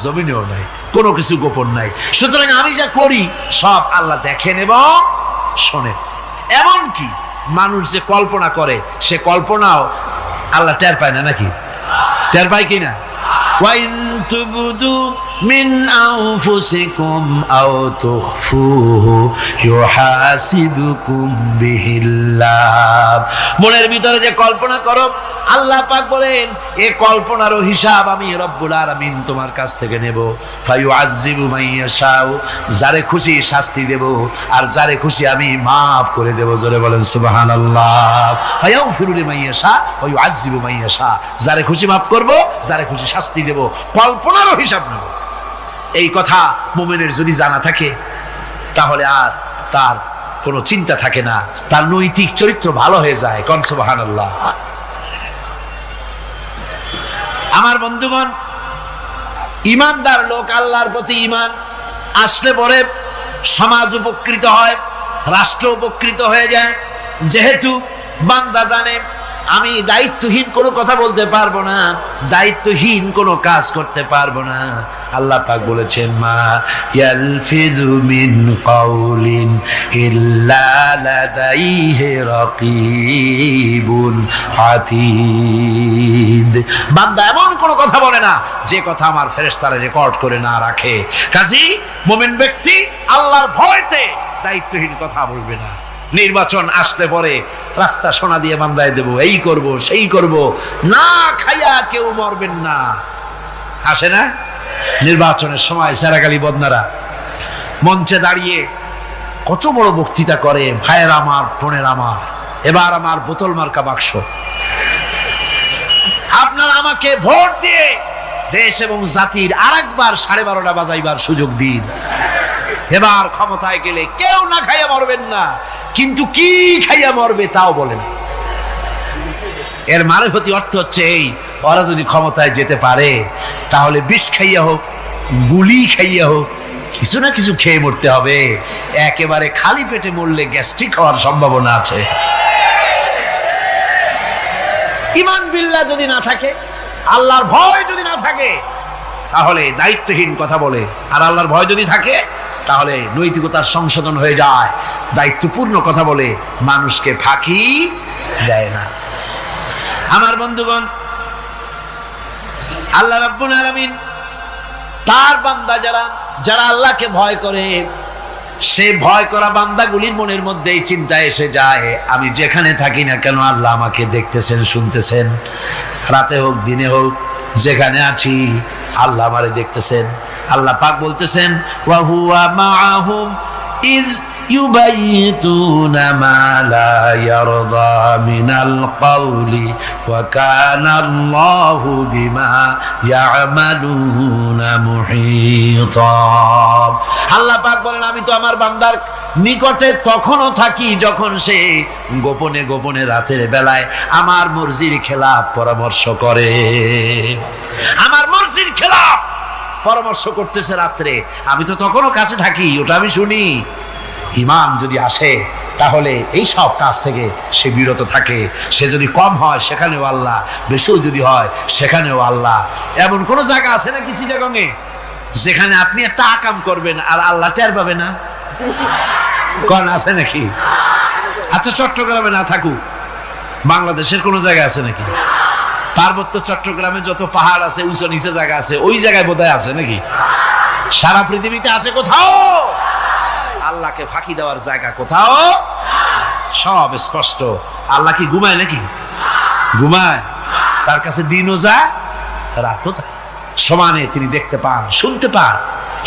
জমিনেও নাই, কোনো কিছু গোপন নাই। সুতরাং আমি যা করি সব আল্লাহ দেখেন এবং শোনেন। এমনকি মানুষ যে কল্পনা করে সে কল্পনাও আল্লাহ টের পায় না, নাকি টের পায় কিনা? ওয়াইন তুবদু মিন আনফুসিকুম আও তুখফুহু ইউহাসিবুকুম বিহিল্লাহ। মনের ভিতরে যে কল্পনা করো, আল্লাহ পাক বলেন এই কল্পনারও হিসাব আমি রব্বুল আলামিন তোমার কাছ থেকে নেব। ফায়ুআযযিবু মাইয়াশাউ, যারে খুশি শাস্তি দেব আর যারে খুশি আমি মাফ করে দেব। জোরে বলেন সুবহানাল্লাহ। ফায়াগফিরু লিমাইয়াশা ওয়া ইউআযযিবু মাইয়াশা, যারে খুশি মাফ করব, যারে খুশি শাস্তি দেব, কল্পনারও হিসাব নেব। এই কথা মুমিনের যদি জানা থাকে তাহলে আর তার কোনো চিন্তা থাকে না, তার নৈতিক চরিত্র ভালো হয়ে যায়। কোন সুবহানাল্লাহ। আমার বন্ধুগণ, ঈমানদার লোক আল্লাহর প্রতি ঈমান আসলে পরে সমাজ উপকৃত হয়, রাষ্ট্র উপকৃত হয়ে যায়। যেহেতু বান্দা জানে আমি দায়িত্বহীন কোনো কথা বলতে পারবো না, দায়িত্বহীন কোনো কাজ করতে পারবো না। আল্লাহ পাক বলেছেন, মা ইয়ালফিজু মিন কাউলিন ইল্লা লাদাইহি রাকিবুন আতীদ। বান্দা এমন কোনো কথা বলে না যে কথা আমার ফেরেশতারা রেকর্ড করে না রাখে। কাজী মুমিন ব্যক্তি আল্লাহর ভয়তে দায়িত্বহীন কথা বলবে না। নির্বাচন আসলে পরে রাস্তা সোনা দিয়ে বান্দায় দেব, এই করব সেই করব, না খাইয়া কেউ মরবেন না। আসে না নির্বাচনের সময় সারাগালি বদনারা মঞ্চে দাঁড়িয়ে কত বড় বক্তৃতা করে, ভাইয়ের আমার, বোনের আমার, এবার আমার বোতল মার্কা বাক্স, আপনারা আমাকে ভোট দিয়ে দেশ এবং জাতির আরেকবার 12:30 বাজাইবার সুযোগ দিন। এবার ক্ষমতায় গেলে কেউ না খাইয়া মরবেন না, কিন্তু কি খাইয়া মরবে তাও বলে না। এর মারফতি অর্থ হচ্ছে এই, ওরা যদি ক্ষমতায় যেতে পারে তাহলে বিষ খাইয়া হোক, গুলি খাইয়া হোক, কিছু না কিছু খেয়ে মরতে হবে। একেবারে খালি পেটে মরলে গ্যাস্ট্রিক হওয়ার সম্ভাবনা আছে। ঈমান বিল্লাহ যদি না থাকে, আল্লাহর ভয় যদি না থাকে, তাহলে দায়িত্বহীন কথা বলে। আর আল্লাহর ভয় যদি থাকে তাহলে নৈতিকতার সংশোধন হয়ে যায়, দায়িত্বপূর্ণ কথা বলে, মানুষকে ফাঁকি দেয় না। আমার বন্ধুগণ, আল্লাহ রাব্বুল আলামিন তার বান্দা যারা আল্লাহকে ভয় করে, সে ভয় করা বান্দাগুলির মনের মধ্যে এই চিন্তা এসে যায়, আমি যেখানে থাকি না কেন আল্লাহ আমাকে দেখতেছেন, শুনতেছেন। রাতে হোক দিনে হোক যেখানে আছি আল্লাহ আমারে দেখতেছেন। আল্লাহ পাক বলতেছেন, ওয়া হুয়া মাআহুম ইজ ইউবাইতুনা মা লা ইয়ারদা মিনাল কাওলি ওয়া কানা আল্লাহু বিমা ইয়ামালুনা মুহিতা। আল্লাহ পাক বলেন, আমি তো আমার বান্দার নিকটে তখনও থাকি যখন সে গোপনে গোপনে রাতের বেলায় আমার মর্জির খেলাফ পরামর্শ করে। আমার মর্জির খেলাফ পরামর্শ করতেছে রাত্রে, আমি তো তখনও কাছে থাকি, ওটা আমি শুনি। ঈমান যদি আসে তাহলে এই সব কাজ থেকে সে বিরত থাকে। সে যদি কম হয় সেখানেও আল্লাহ, বেশিও যদি হয় সেখানেও আল্লাহ। এমন কোন জায়গা আছে নাকি চিটাগংয়ে যেখানে আপনি একটা আকাম করবেন আর আল্লাহ টের পাবে না? কোন আছে নাকি? আচ্ছা চট্টগ্রামে না থাকুক, বাংলাদেশের কোন জায়গায় আছে নাকি? পার্বত্য চট্টগ্রামে যত পাহাড় আছে, উঁচু নিচে জায়গা আছে, ওই জায়গায় বোধহয় আছে নাকি? সারা পৃথিবীতে আছে কোথাও? আল্লাহকে ফাঁকি দেওয়ার জায়গা কোথাও? সব স্পষ্ট। আল্লাহ কি ঘুমায় নাকি? ঘুমায়? তার কাছে দিনও যা, রাতও তাই। সমানে তিনি দেখতে পান, শুনতে পান,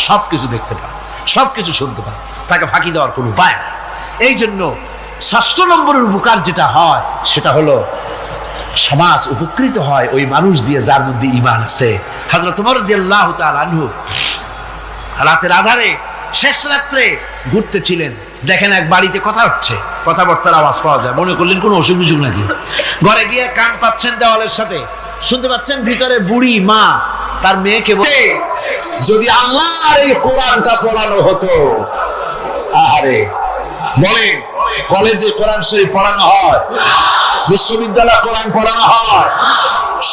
সবকিছু দেখতে পান, সবকিছু শুনতে পান। তাকে ফাঁকি দেওয়ার কোনো উপায় নাই। এই জন্য ৬ষ্ঠ নম্বরের উপকার যেটা হয় সেটা হলো সমাজ উপকৃত হয় ওই মানুষ দিয়ে যার মধ্যে ঈমান আছে। হযরত ওমর রাদিয়াল্লাহু তাআলা আনহু রাতের আধারে শেষ রাত্রে ঘুরতেছিলেন, দেখেন এক বাড়িতে কথা হচ্ছে, কথাবার্তার আওয়াজ পাওয়া যায়। মনে করলেন কোনো অসুখ বিসুখ নাকি। ঘরে গিয়ে কান পাচ্ছেন দেওয়ালের সাথে, শুনতে পাচ্ছেন ভিতরে বুড়ি মা তার মেয়েকে বলে, যদি আল্লাহর এই কোরআনটা পড়ানো হতো। আরে বলেন, কলেজে কোরআন শরীফ পড়ানো হয়, বিশ্ববিদ্যালয়ে কোরআন পড়ানো হয়,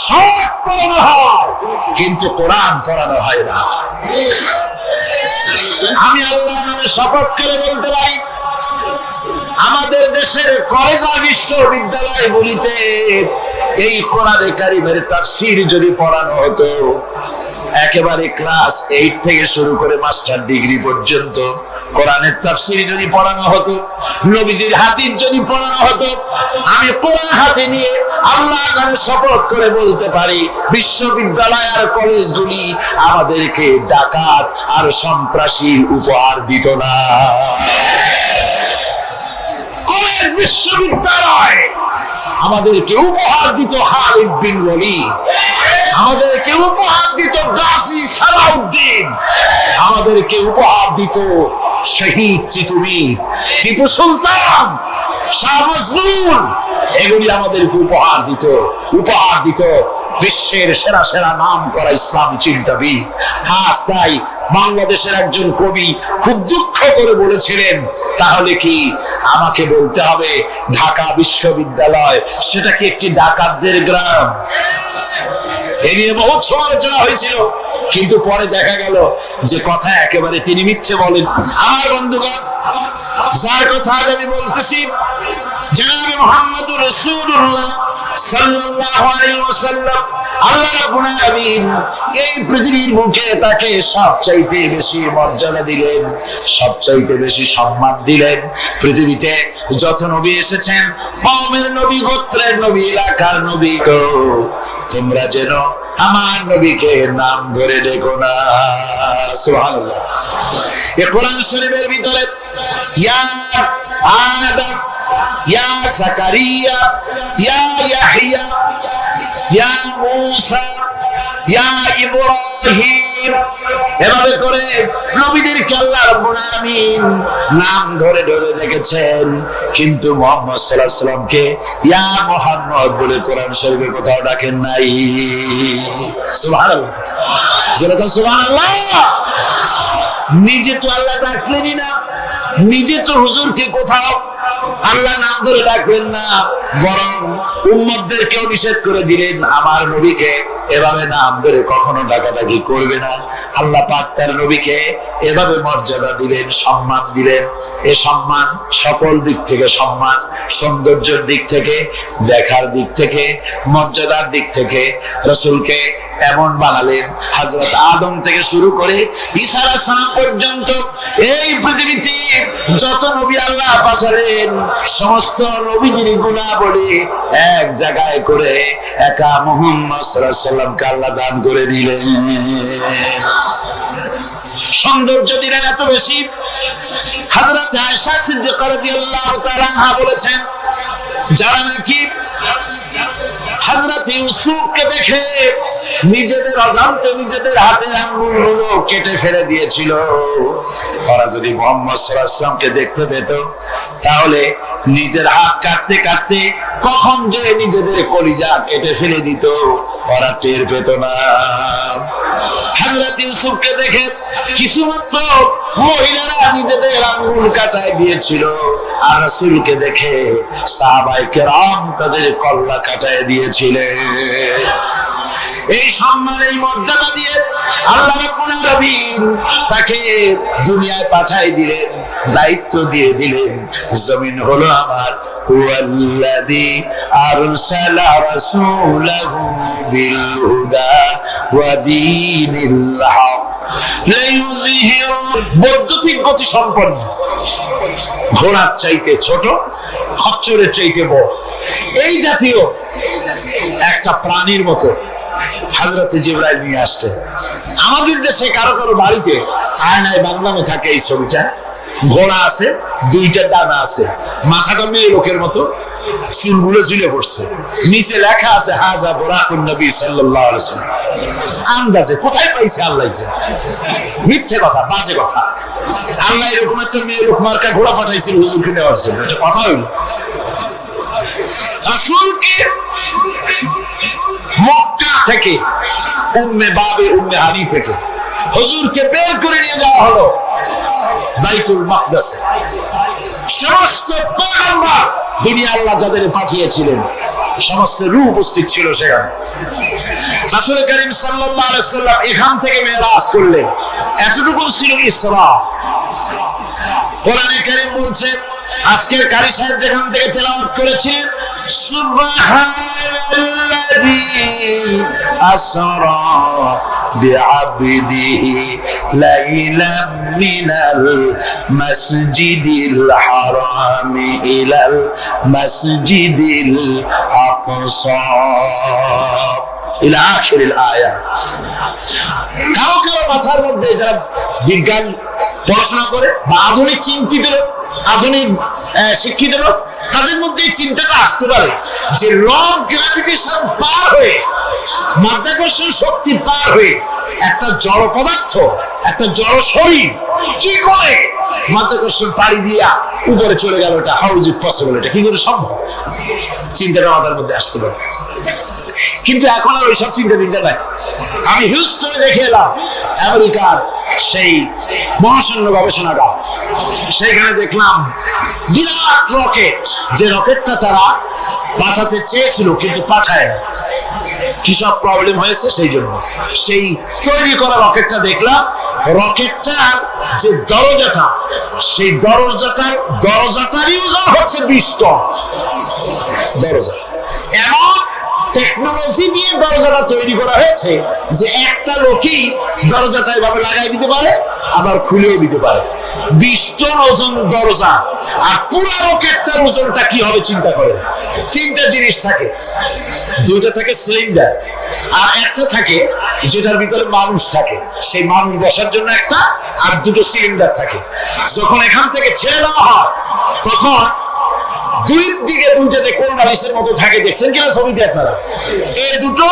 সব পড়ানো হয়, কিন্তু কোরআন পড়ানো হয় না। আমি আল্লাহর নামে শপথ করে বলতে পারি, আমাদের দেশের কলেজ আর বিশ্ববিদ্যালয়গুলিতে এই কোরআনে কারিমের তাফসীর যদি পড়ানো হতো, একেবারে ক্লাস 8 থেকে শুরু করে মাস্টার ডিগ্রি পর্যন্ত কোরআনের তাফসীর যদি পড়ানো হতো, নবীজির হাদিস যদি পড়ানো হতো, আমি কোরআন হাতে নিয়ে আল্লাহর নামে শপথ করে বলতে পারি, বিশ্ববিদ্যালয় আর কলেজগুলি আমাদেরকে ডাকাত আর সন্ত্রাসী উপহার দিত না। কলেজ বিশ্ববিদ্যালয় আমাদেরকে উপহার দিত খালিদ বিন ওয়ালিদ, আমাদেরকে উপহার দিত গাজী সালাউদ্দিন, আমাদেরকে উপহার দিত শহীদ চিতুমীর, টিপু সুলতান, শাহ মজনুন। এগুলি আমাদেরকে উপহার দিত বিশ্বের সেরা সেরা নাম করা ইসলামী চিন্তাবিদ। আজ তাই বাংলাদেশের একজন কবি খুব দুঃখ করে বলেছিলেন, তাহলে কি আমাকে বলতে হবে ঢাকা বিশ্ববিদ্যালয় সেটা কি একটি ডাকাতদের গ্রাম? এ নিয়ে বহুত সমালোচনা হয়েছিল, কিন্তু পরে দেখা গেল যে কথা একেবারে তিনি মিথ্যে বলেন। আমার বন্ধুগণ, যার কথা আমি বলতেছি জনাবে মুহাম্মদুর রাসূলুল্লাহ সাল্লাল্লাহু আলাইহি ওয়াসাল্লাম, আল্লাহ রাব্বুল আলামিন এই পৃথিবীর মুখে তাকে সবচাইতে বেশি মর্যাদা দিলেন, সবচাইতে বেশি সম্মান দিলেন। পৃথিবীতে যত নবী এসেছেন, কওমের নবী, গোত্রের নবী, এলাকার নবী, তো তোমরা যেন আমার নবীকে নাম ধরে ডেকো না। সুবহানাল্লাহ। এই কোরআন শরীফের ভিতরে ইয়া আদম, ইয়া জাকারিয়া, ইয়া ইয়াহইয়া, ইয়া মূসা, ইয়া ইব্রাহিম, এভাবে করে নবীদেরকে আল্লাহ রাব্বুল আলামিন নাম ধরে ধরে রেখেছেন, কিন্তু মুহাম্মদ সাল্লাল্লাহু আলাইহি সাল্লামকে ইয়া মুহাম্মদ বলে কোরআন শরীফে কোথাও ডাকেন নাই। সুবহানাল্লাহ, যেরকম সুবহানাল্লাহ। নিজে তো আল্লাহ ডাকলেনই না, নিজে তো হুজুরকে কোথাও আল্লাহ নাম ধরে ডাকবেন না, বরং উম্মতদেরকেও নিষেধ করে দিলেন আমার নবীকে এভাবে নাম ধরে কখনো ডাকাডাকি করবে না। আল্লাহ পাক তার নবীকে এভাবে মর্যাদা দিলেন, সম্মান দিলেন। এ সম্মান সকল দিক থেকে সম্মান, সৌন্দর্যের দিক থেকে, দেখার দিক থেকে, মর্যাদার দিক থেকে রাসূলকে এমন বানালেন, হযরত আদম থেকে শুরু করে ঈসা আলাইহিস সালাম পর্যন্ত এই পৃথিবীতে যত নবী আল্লাহ পাঠালেন, সমস্ত নবীদের গুণাবলী এক জায়গায় করে একা মুহাম্মদ সাল্লাল্লাহু আলাইহি সাল্লামকে আল্লাহ দান করে দিলেন। সৌন্দর্য দিলেন এত বেশি। হযরত আয়েশা সিদ্দিকা রাদিয়াল্লাহু তাআলা আনহা বলেছেন, যারা নাকি হযরত ইউসুফকে দেখে নিজেদের অজান্তে নিজেদের হাতের আঙ্গুলগুলো কেটে ফেলে দিয়েছিল, ওরা যদি মুহাম্মদ সাল্লাল্লাহু আলাইহি ওয়াসাল্লামকে দেখতে পেত, তাহলে নিজের হাত কাটতে কাটতে কখন যে নিজেদের কলিজা কেটে ফেলে দিত ওরা টের পেত না। হযরত ইউসুফকে দেখে কিছুমাত্র মহিলারা নিজেদের আঙ্গুল কাটায় দিয়েছিল, আর রাসূলকে দেখে সাহাবায়ে কেরাম তাদের কল্লা কাটায় দিয়েছিলেন। এই সম্মান, এই মর্যাদা দিয়ে আল্লাহ রাব্বুল আলামিন তাকে দুনিয়ায় পাঠাই দিলেন, দায়িত্ব দিয়ে দিলেন, জমিন হলো আমার, হুয়াল্লাযী আরসালা রাসূলাহু বিল হুদা ওয়া দীনিল হক লিইয়ুযহিরা। বৈদ্যুতিক গতি সম্পন্ন, ঘোড়ার চাইতে ছোট, খচ্চরের চাইতে বড়, এই জাতীয় একটা প্রাণীর মতো হযরতে জিবরাইল নিয়ে আসলেন। আমাদের দেশে কারো কারো বাড়িতে আয়নায় বাংলামে থাকে এই ছবিটা। ঘোড়া আছে, দুইটা ডানা আছে, মাথাটা মেয়ে লোকের মতো, চুলগুলো ঝুলে পড়ছে, নিচে লেখা আছে হাযা বুরাকুন নবী সাল্লাল্লাহু আলাইহি ওয়াসাল্লাম। আন্দাজে কোথায় পাইছে আল্লাহ? মিথ্যে কথা, বাজে কথা। আল্লাহ এরকম একটা মেয়ে লোক মার্কা ঘোড়া পাঠাইছিল হুজুরকে নেওয়ার জন্য, এটা কথা হইল? রাসূলকে মক্কা থেকে, উম্মে হানি থেকে হুজুরকে বের করে নিয়ে যাওয়া হলো বাইতুল মাকদাসে। সমস্ত পয়গম্বর, দুনিয়া আল্লাহ যাদের পাঠিয়েছিলেন, সমস্ত রূহ উপস্থিত ছিল সেখানে। রাসূল করিম সাল্লাল্লাহু আলাইহি ওয়াসাল্লাম এখান থেকে মেরাজ করলেন। এতটুকু ছিল ইসরা। কোরআনে কারীম বলছে, আজকের কারি সাহেব যেখান থেকে তেলাওয়াত করেছিলেন, সুবহানাল্লাযী আসরা বিআবদিহি লাইলাম মিনাল মাসজিদিল হারামি ইলাল মাসজিদিল আকসা ইলা আখিরিল আয়া। কারো কারো মাথার মধ্যে যারা বিজ্ঞান পড়াশোনা করে বা আধুনিক চিন্তিত লোক, আধুনিক শিক্ষিত লোক, তাদের মধ্যে এই চিন্তাটা আসতে পারে যে ল অফ গ্র্যাভিটেশন পার হয়ে, মাধ্যাকর্ষণ শক্তি পার হয়ে একটা জড় পদার্থ, একটা জড় শরীর কি করে মাধ্যাকর্ষণ পাড়ি দিয়া উপরে চলে গেল? এটা হাউ ইজ ইট পসিবল? এটা কি করে সম্ভব? চিন্তাটা মাথার মধ্যে আসতে পারে। কিন্তু এখন আর ওইসব চিন্তা নাই। আমি হিউস্টনে দেখে এলাম আমেরিকার সেই মহাশূন্য গবেষণাগার। সেইখানে দেখলাম বিরাট রকেট, যে রকেটটা তারা পাঠাতে চেয়েছিল কিন্তু পাঠায় না, কি সব প্রবলেম হয়েছে সেই জন্য। সেই তৈরি করা রকেটটা দেখলাম, রকেটটার যে দরজাটা, সেই দরজাটারই ওজন হচ্ছে 20 টন। দরজা এমন টেকনোলজি দিয়ে দরজাটা তৈরি করা হয়েছে যে একটা লোকই দরজাটা এভাবে লাগাই দিতে পারে, আবার খুলেও দিতে পারে। 20 টন ওজন দরজা। আর পুরো রকেটটার ওজনটা কি হবে চিন্তা করে। 3টা জিনিস থাকে, 2টা থাকে সিলিন্ডার, আর একটা থাকে যেটার ভিতরে মানুষ থাকে, সেই মানুষ বসার জন্য একটা, আর 2টো সিলিন্ডার থাকে। যখন এখান থেকে ছেড়ে দেওয়া হয় তখন দুই দিকে 2টা কোন বালিশের মতো থাকে, দেখছেন কিনা ছবিতে আপনারা? এই দুটো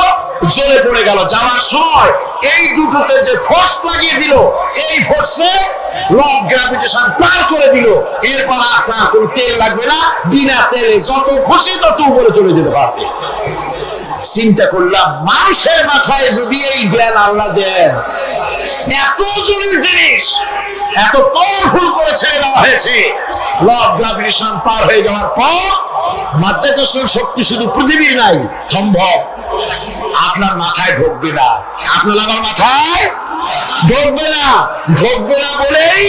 জ্বলে পড়ে গেল। যাওয়ার সময় এই দুটোতে যে ফোর্স লাগিয়ে দিল, এই ফোর্সে ল অফ গ্র্যাভিটেশন পার করে দিল। এরপর আর তার কোনো তেল লাগবে না, বিনা তেলে যত খুশি তত উপরে চলে যেতে পারবে। চিন্তা করলাম, মানুষের মাথায় যদি এই জ্ঞান আল্লাহ দেন, এত জরুরি জিনিস এত পাওয়ারফুল করে ছেড়ে দেওয়া হয়েছে, ল অফ গ্র্যাভিটেশন পার হয়ে যাওয়ার পর মাধ্যাকর্ষণ শক্তি শুধু পৃথিবীর নাই, সম্ভব আপনার মাথায় ঢুকবে না, আপনার আমার মাথায় ঢুকবে না। ঢুকবে না বলেই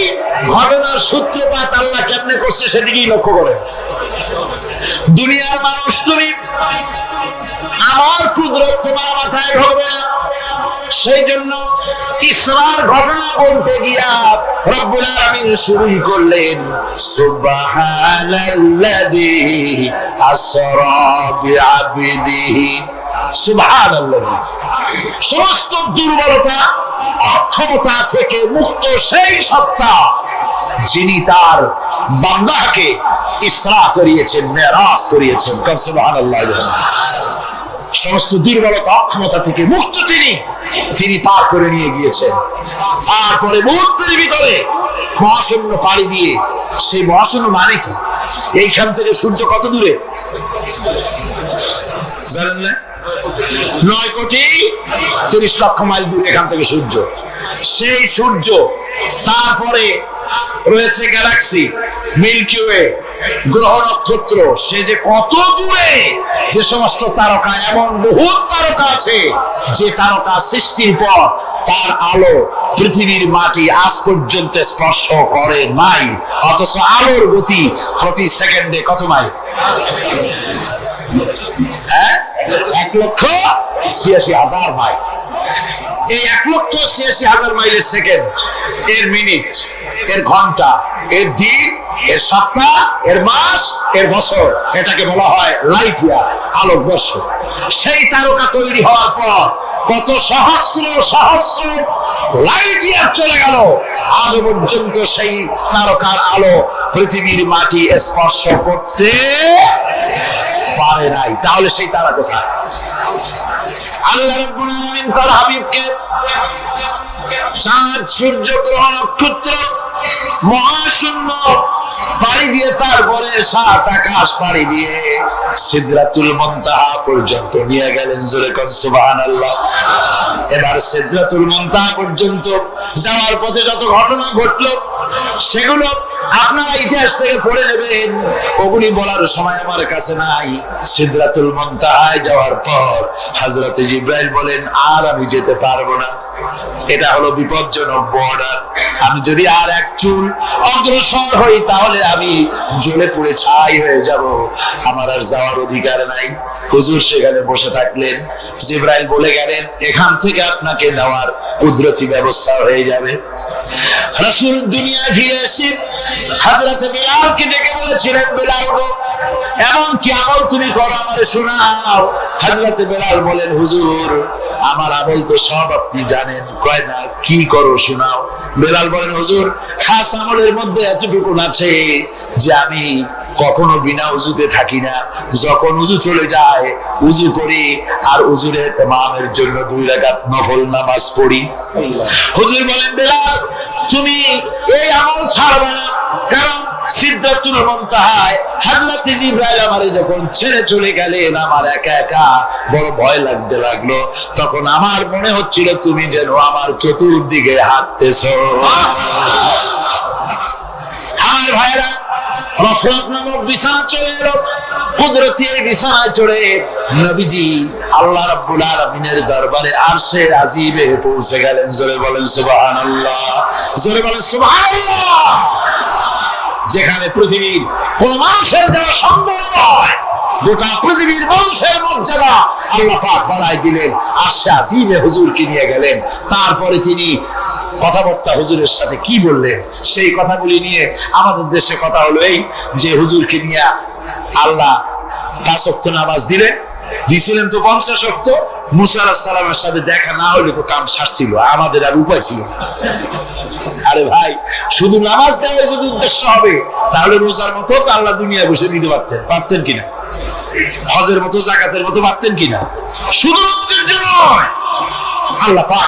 ঘটনার সূত্রপাত আল্লাহ কেমনে করছে সেদিকেই লক্ষ্য করে। দুনিয়ার মানুষ, তুমি আমার কুদরত তোমার মাথায় ঢুকবে না। সেই জন্য ইসরার ঘটনা বলতে গিয়া রব্বুল আলামিন শুরু করলেন, সুবহানাল্লাযী আসরা বিআবদিহি। সুবহানাল্লাযী, সমস্ত দুর্বলতা অক্ষমতা থেকে মুক্ত সেই সত্তা যিনি তার বান্দাকে ইসরা করিয়েছেন, মেরাজ করিয়েছেন। সুবহানাল্লাহ। সমস্ত দুর্বলতা অক্ষমতা থেকে মুক্ত তিনি পার করে নিয়ে গিয়েছেন। তারপরে মুহূর্তের ভিতরে মহাশূন্য পাড়ি দিয়ে, সেই মহাশূন্য মানে কি? এইখান থেকে সূর্য কত দূরে জানেন না? 9,30,00,000 মাইল দূরে এখান থেকে সূর্য। সেই সূর্য, তারপরে রয়েছে গ্যালাক্সি, মিল্কি ওয়ে, গ্রহ নক্ষত্র, সে যে কত দূরে, যে সমস্ত তারকা, এমন বহুত তারকা আছে যে তারকা সৃষ্টির পর তার আলো পৃথিবীর মাটি আজ পর্যন্ত স্পর্শ করে নাই, অথচ আলোর গতি প্রতি সেকেন্ডে কত মাইল? হ্যাঁ, 1,86,000 মাইল। এই 1,86,000 মাইলের সেকেন্ড, এর মিনিট, এর ঘন্টা, এর দিন, এর সপ্তাহ, এর মাস, এর বছর, এটাকে বলা হয় লাইট ইয়ার, আলোকবর্ষ। সেই তারকা তৈরি হওয়ার পর কত সহস্র সহস্র লাইট ইয়ার চলে গেল, আজ পর্যন্ত সেই তারকার আলো পৃথিবীর মাটি স্পর্শ করতে পারে নাই। তাহলে সেই তারা কোথায়? আল্লাহ রাব্বুল আলামিন তার হাবিবকে চাঁদ, সূর্য, গ্রহ, নক্ষত্র, মহাশূন্য পাড়ি দিয়ে, তারপরে 7 আকাশ পাড়ি দিয়ে সিদরাতুল মুনতাহা পর্যন্ত নিয়ে গেলেন। জোরে কোন সুবহানাল্লাহ। এবার সিদরাতুল মুনতাহা পর্যন্ত যাওয়ার পথে যত ঘটনা ঘটলো সেগুলো আপনারা ইতিহাস থেকে পড়ে নেবেন, ওগুলি বলার সময় আমার কাছে নাই। সিদরাতুল মুনতাহায় যাওয়ার পর হযরত জিবরাইল বলেন, আর আমি যেতে পারবো না, এটা হলো বিপজ্জনক বর্ডার। আমি যদি আর এক চুল অগ্রসর হই তাহলে আমি জ্বলে পুড়ে ছাই হয়ে যাব, আমার আর যাওয়ার অধিকার নাই। হুজুর সেখানে বসে থাকলেন। জিবরাইল বলে গেলেন, এখান থেকে আপনাকে নেওয়ার কুদরতি ব্যবস্থা হয়ে যাবে। রাসূল দুনিয়া ফিরে এসে হযরত বিলালকে ডেকে বলেছিলেন, বিলাল গো, এমন কি আমল তুমি করো আমারে শোনাও। হযরত বিলাল বলেন, হুজুর আমার আমল তো সব আপনি জানেন। কয় না, কি করো শোনাও। বিলাল বলেন, হুজুর খাস আমলের মধ্যে এতটুকু আছে যে আমি কখনো বিনা উজুতে থাকি না, যখন উজু চলে যায় উজু করি, আর উজুর ইহতিমামের জন্য 2 রাকাত নফল নামাজ পড়ি। হুজুর বলেন, বিলাল তুমি এই আমল ছাড়বে না, কারণ সিদরাতুল মুনতাহায় হযরত জিবরাইল আমারে যখন ছেড়ে চলে গেলেন, আমার একা একা বড় ভয় লাগতে লাগলো। তখন আমার মনে হচ্ছিল তুমি যেন আমার চতুর্দিকে হাঁটতেছো। আমার ভাইরা, রফরাত নামক বিছানা চলে এলো। কুদরতি এই বিছানায় চড়ে নবীজি আল্লাহ রাব্বুল আলামিনের দরবারে আরশে আজিমে পৌঁছে গেলেন। জোরে বলেন সুবহানাল্লাহ, জোরে বলেন সুবহানাল্লাহ। যেখানে পৃথিবীর কোন মানুষের যাওয়া সম্ভব নয়, গোটা পৃথিবীর মানুষের মর্যাদা আল্লাহ পাক বাড়াই দিলেন, আরশে আজিমে হুজুরকে নিয়ে গেলেন। তারপরে তিনি কথাবার্তা হুজুরের সাথে কি বললেন সেই কথাগুলি নিয়ে আমাদের দেশে কথা হলো এই যে হুজুরকে নিয়ে আল্লাহ 5 ওয়াক্ত নামাজ দিছিলেন তো 50 ওয়াক্ত। মুসা আলাইহিস সালামের সাথে দেখা না হলে তো কাম সারছিল, আমাদের আর উপায় ছিল না। আরে ভাই, শুধু নামাজ দেওয়ার যদি উদ্দেশ্য হবে তাহলে রোজার মতো তো আল্লাহ দুনিয়ায় বসে দিতে পারতেন কিনা, হজের মতো, যাকাতের মতো পারতেন কিনা? শুধু নামাজের জন্য নয়, আল্লাহ পাক